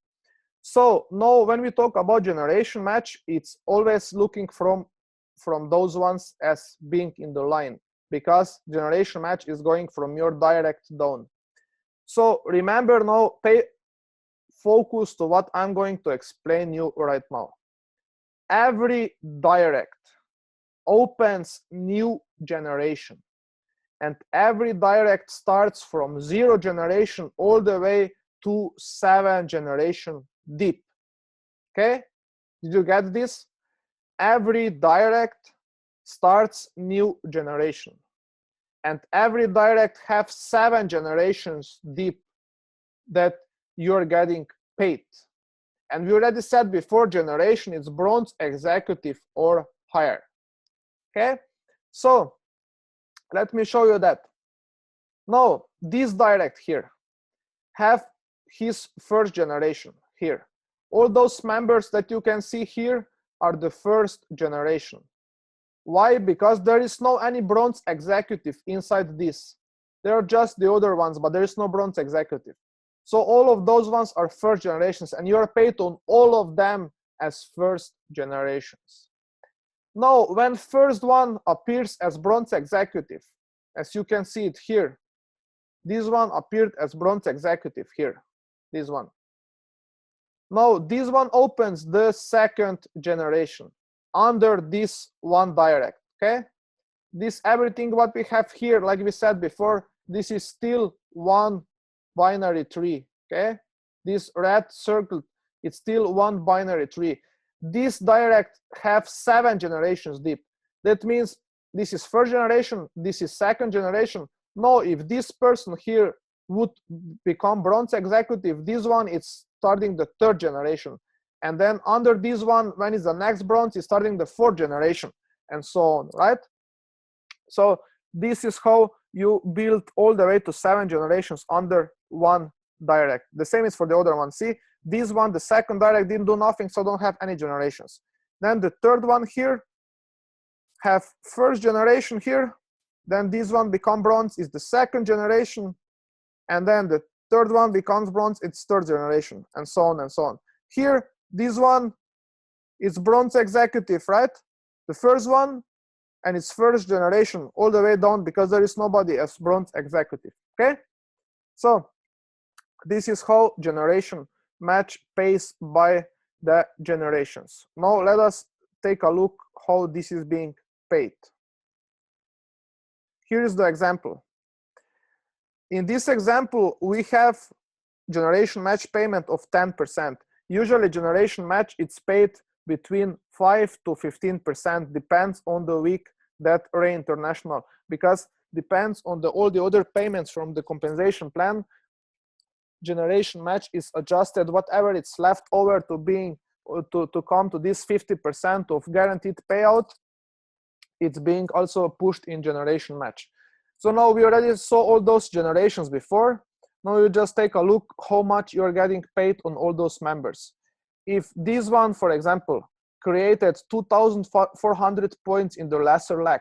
So now when we talk about generation match, it's always looking from those ones as being in the line, because generation match is going from your direct down. So remember now, pay focus to what I'm going to explain you right now. Every direct opens new generation, and every direct starts from 0 generation all the way to 7 generation deep. Okay, did you get this? Every direct starts new generation, and every direct have 7 generations deep that you're getting paid. And we already said before, generation is bronze, executive, or higher. Okay, so let me show you that. Now, this direct here have his first generation here. All those members that you can see here are the first generation. Why? Because there is no any bronze executive inside this. There are just the other ones, but there is no bronze executive. So all of those ones are first generations, and you are paid on all of them as first generations. Now, when first one appears as bronze executive, as you can see it here, This one appeared as bronze executive here, this one. Now this one opens the second generation under this one direct, okay? This everything what we have here, like we said before, this is still one binary tree, okay? This red circle, it's still one binary tree. This direct have 7 generations deep. That means this is first generation, this is second generation. Now, if this person here would become bronze executive, this one is starting the 3rd generation. And then under this one, when is the next bronze, is starting the 4th generation, and so on, right? So this is how you build all the way to 7 generations under one direct. The same is for the other one. See, this one, the second direct didn't do nothing, so don't have any generations. Then the 3rd one here have 1st generation here. Then this one become bronze is the 2nd generation, and then the 3rd one becomes bronze, it's 3rd generation, and so on and so on. Here, this one is bronze executive, right? The first one, and it's 1st generation all the way down because there is nobody as bronze executive, okay? So this is how generation match pays by the generations. Now let us take a look how this is being paid. Here is the example. In this example, we have generation match payment of 10%. Usually generation match, it's paid between 5 to 15%, depends on the week that Ray International, because depends on all the other payments from the compensation plan. Generation match is adjusted, whatever it's left over to come to this 50% of guaranteed payout, it's being also pushed in generation match. So now we already saw all those generations before. Now you just take a look how much you're getting paid on all those members. If this one, for example, created 2,400 points in the lesser leg,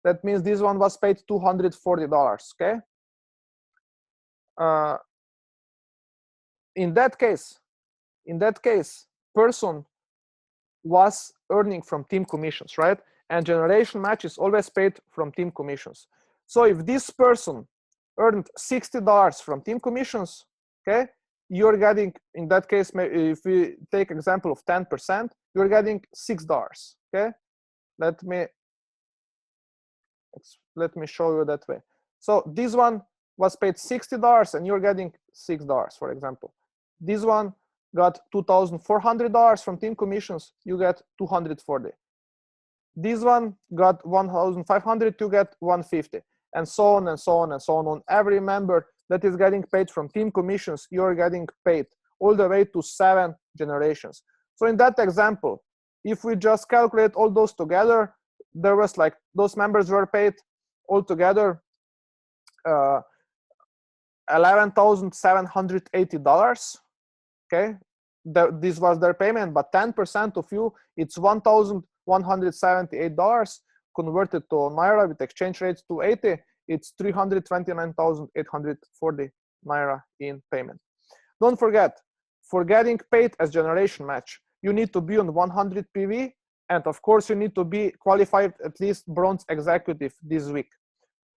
that means this one was paid $240, okay? In that case, person was earning from team commissions, right? And generation match is always paid from team commissions. So if this person earned $60 from team commissions, okay, you're getting, in that case, if we take example of 10%, you're getting $6, okay? Let me show you that way. So this one was paid $60 and you're getting $6, for example. This one got $2,400 from team commissions, you get $240. This one got $1,500, you get $150, and so on and so on and so on. On every member that is getting paid from team commissions, you're getting paid all the way to 7 generations. So in that example, if we just calculate all those together, there was like those members were paid all together $11,780. Okay, this was their payment, but 10% of you, it's $1,178 converted to Naira with exchange rates to 80. It's 329,840 Naira in payment. Don't forget, for getting paid as generation match, you need to be on 100 PV, and of course you need to be qualified at least bronze executive this week.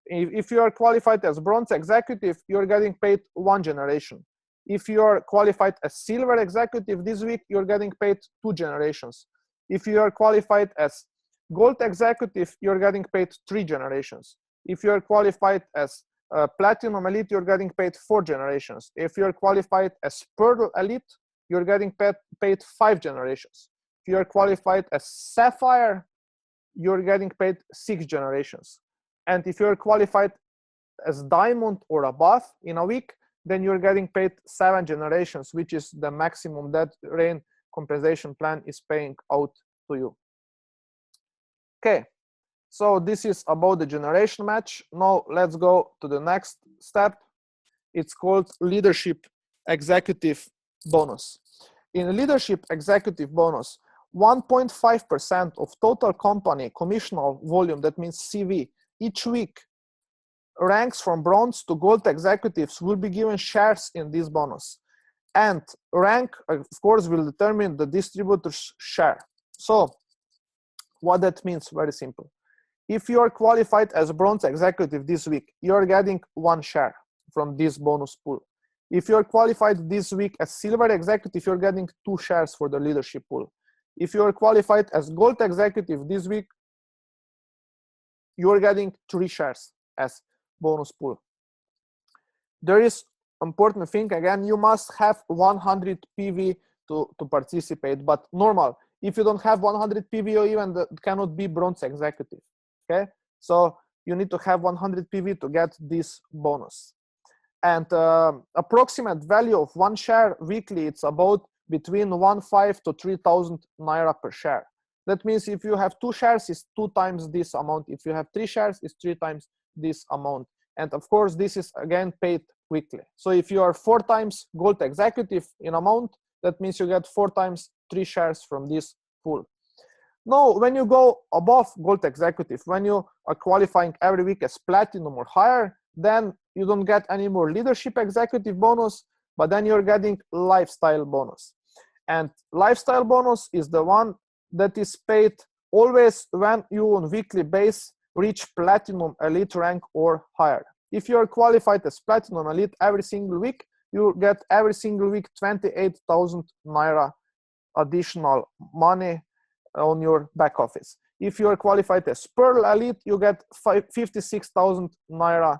If you are qualified as bronze executive, you're getting paid 1 generation. If you are qualified as silver executive this week, you're getting paid 2 generations. If you are qualified as gold executive, you're getting paid 3 generations. If you are qualified as platinum elite, you're getting paid 4 generations. If you're qualified as pearl elite, you're getting paid 5 generations. If you're qualified as sapphire, you're getting paid 6 generations. And if you're qualified as diamond or above in a week, then you're getting paid 7 generations, which is the maximum that RAIN compensation plan is paying out to you. Okay, so this is about the generation match. Now let's go to the next step. It's called leadership executive bonus. In leadership executive bonus, 1.5% of total company commissional volume, that means CV, each week ranks from bronze to gold executives will be given shares in this bonus. And rank, of course, will determine the distributor's share. So what that means, very simple. If you are qualified as bronze executive this week, you're getting 1 share, from this bonus pool. If you're qualified this week as silver executive, you're getting 2 shares for the leadership pool. If you're qualified as gold executive this week, you're getting 3 shares as bonus pool. There is important thing, again, you must have 100 PV to participate, but normal. If you don't have 100 PV or even cannot be bronze executive, okay? So you need to have 100 PV to get this bonus. And approximate value of 1 share weekly, it's about between 1,500 to 3,000 naira per share. That means if you have 2 shares, it's 2 times this amount. If you have 3 shares, it's 3 times this amount. And of course, this is again paid weekly. So if you are 4 times gold executive in amount, that means you get 4 times 3 shares from this pool. Now, when you go above gold executive, when you are qualifying every week as platinum or higher, then you don't get any more leadership executive bonus, but then you're getting lifestyle bonus. And lifestyle bonus is the one that is paid always when you on weekly base reach platinum elite rank or higher. If you're qualified as platinum elite every single week, you get every single week 28,000 naira additional money on your back office. If you're qualified as pearl elite, you get 56,000 naira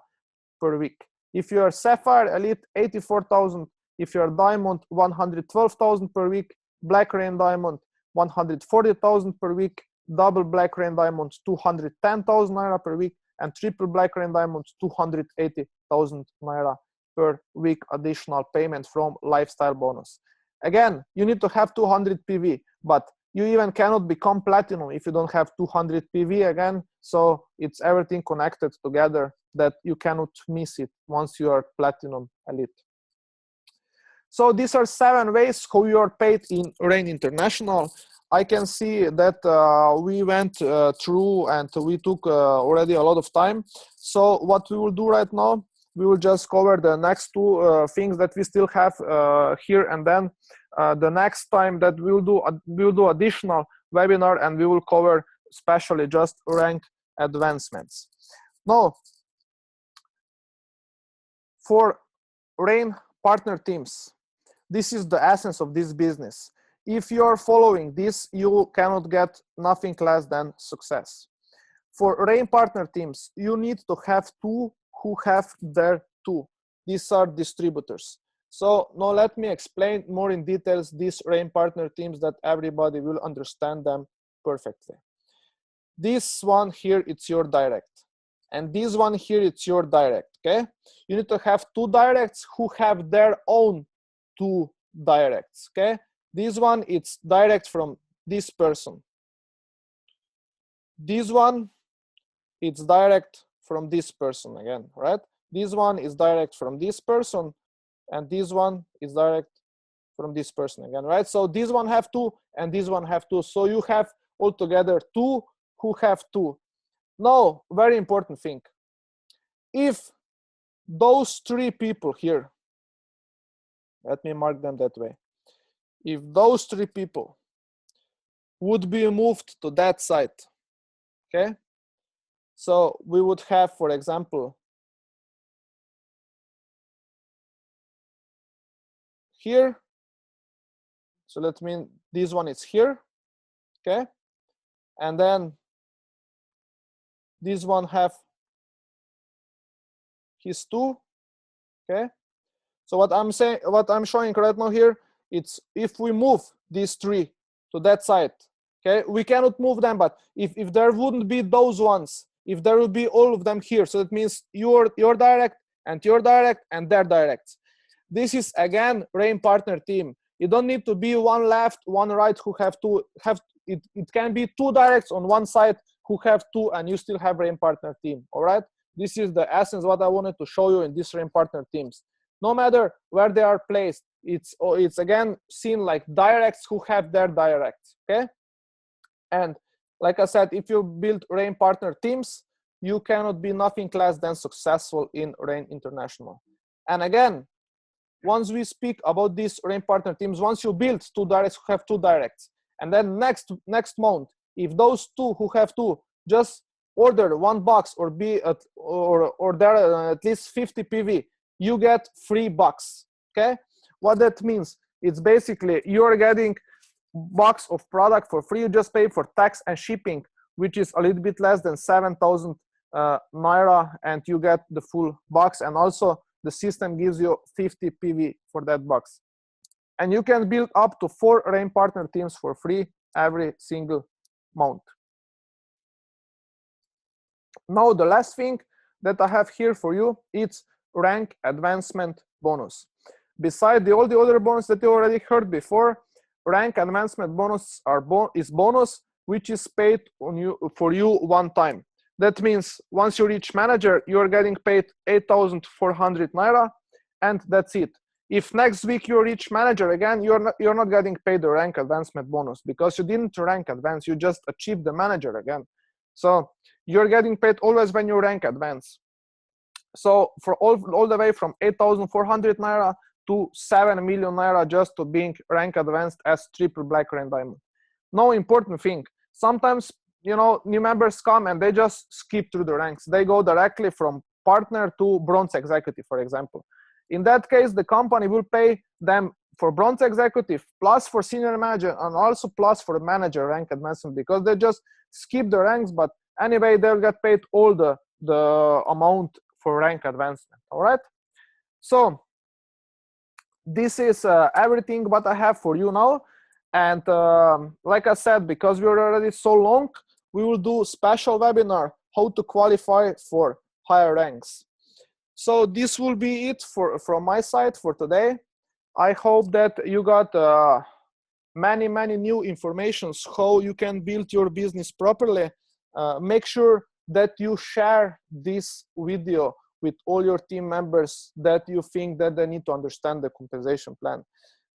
per week. If you're sapphire elite, 84,000. If you're diamond, 112,000 per week. Black rain diamond, 140,000 per week. Double black rain diamonds, 210,000 naira per week. And triple black rain diamonds, 280,000 naira per week additional payment from lifestyle bonus. Again, you need to have 200 PV, but you even cannot become platinum if you don't have 200 PV again. So it's everything connected together that you cannot miss it once you are platinum elite. So these are 7 ways how you are paid in Rain International. I can see that we went through and we took already a lot of time. So what we will do right now, we will just cover the next 2 things that we still have here, and then the next time that we'll do additional webinar and we will cover especially just rank advancements. Now, for Rain partner teams, this is the essence of this business. If you are following this, you cannot get nothing less than success. For Rain partner teams, you need to have 2 who have their 2. These are distributors. So now let me explain more in details these Rain partner teams that everybody will understand them perfectly. This one here, it's your direct. And this one here, it's your direct, okay? You need to have 2 directs who have their own 2 directs, okay? This one, it's direct from this person. This one, it's direct from this person again, right? This one is direct from this person, and this one is direct from this person again, right? So this one have 2, and this one have 2. So you have altogether 2 who have 2. Now, very important thing. If those 3 people here, let me mark them that way. If those 3 people would be moved to that side, okay? So we would have, for example, here. So that means this one is here, okay? And then this one have his 2, okay? So what I'm saying, what I'm showing right now here, it's if we move these 3 to that side, okay? We cannot move them, but if there wouldn't be those ones, if there would be all of them here, so that means your direct and your direct and their directs. This is again Rain partner team. You don't need to be one left, one right who have to have it. It can be 2 directs on one side who have 2, and you still have Rain partner team. All right. This is the essence what I wanted to show you in these Rain partner teams. No matter where they are placed, it's again seen like directs who have their directs. Okay. And like I said, if you build Rain partner teams, you cannot be nothing less than successful in Rain International. And again, once we speak about these Rain partner teams, once you build 2 directs who have 2 directs, and then next month, if those 2 who have 2 just order 1 box or be at or there at least 50 PV, you get free bucks. Okay, what that means, it's basically you're getting box of product for free. You just pay for tax and shipping, which is a little bit less than 7,000 naira, and you get the full box. And also the system gives you 50 PV for that box. And you can build up to 4 RAIN partner teams for free every single month. Now the last thing that I have here for you, it's rank advancement bonus. Beside all the other bonus that you already heard before, rank advancement bonus is bonus which is paid for you one time. That means once you reach manager, you are getting paid 8,400 naira, and that's it. If next week you reach manager again, you're not getting paid the rank advancement bonus because you didn't rank advance, you just achieved the manager again. So you're getting paid always when you rank advance. So for all the way from 8,400 naira to 7 million naira just to being rank advanced as triple black RAIN diamond. No important thing. Sometimes, you know, new members come and they just skip through the ranks. They go directly from partner to bronze executive, for example. In that case, the company will pay them for bronze executive, plus for senior manager, and also plus for manager rank advancement, because they just skip the ranks, but anyway, they'll get paid all the amount for rank advancement. All right. So this is everything what I have for you now. And like I said, because we're already so long, we will do special webinar how to qualify for higher ranks. So this will be it from my side for today. I hope that you got many new informations how you can build your business properly. Make sure that you share this video with all your team members that you think that they need to understand the compensation plan.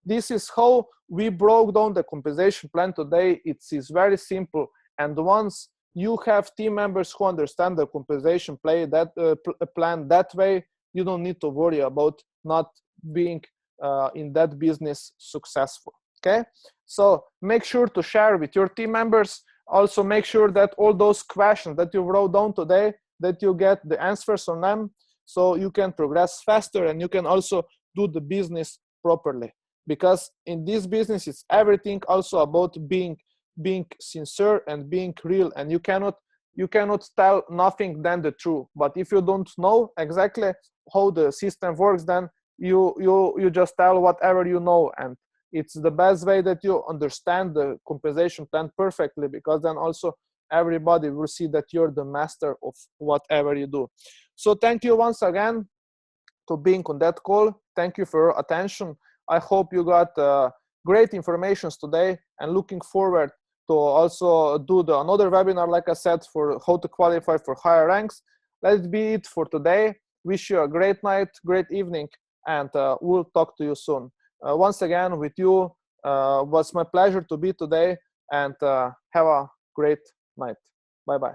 This is how we broke down the compensation plan today. It is very simple, and once you have team members who understand the compensation plan that way, you don't need to worry about not being in that business successful. Okay, so make sure to share with your team members. Also make sure that all those questions that you wrote down today, that you get the answers on them, so you can progress faster and you can also do the business properly. Because in this business, it's everything also about being sincere and being real, and you cannot tell nothing than the truth. But if you don't know exactly how the system works, then you just tell whatever you know, and it's the best way that you understand the compensation plan perfectly, because then also everybody will see that you're the master of whatever you do. So thank you once again to being on that call. Thank you for your attention. I hope you got great information today, and looking forward to also do another webinar, like I said, for how to qualify for higher ranks. Let it be it for today. Wish you a great night, great evening, and we'll talk to you soon. Once again, with you, was my pleasure to be today, and have a great night. Bye-bye.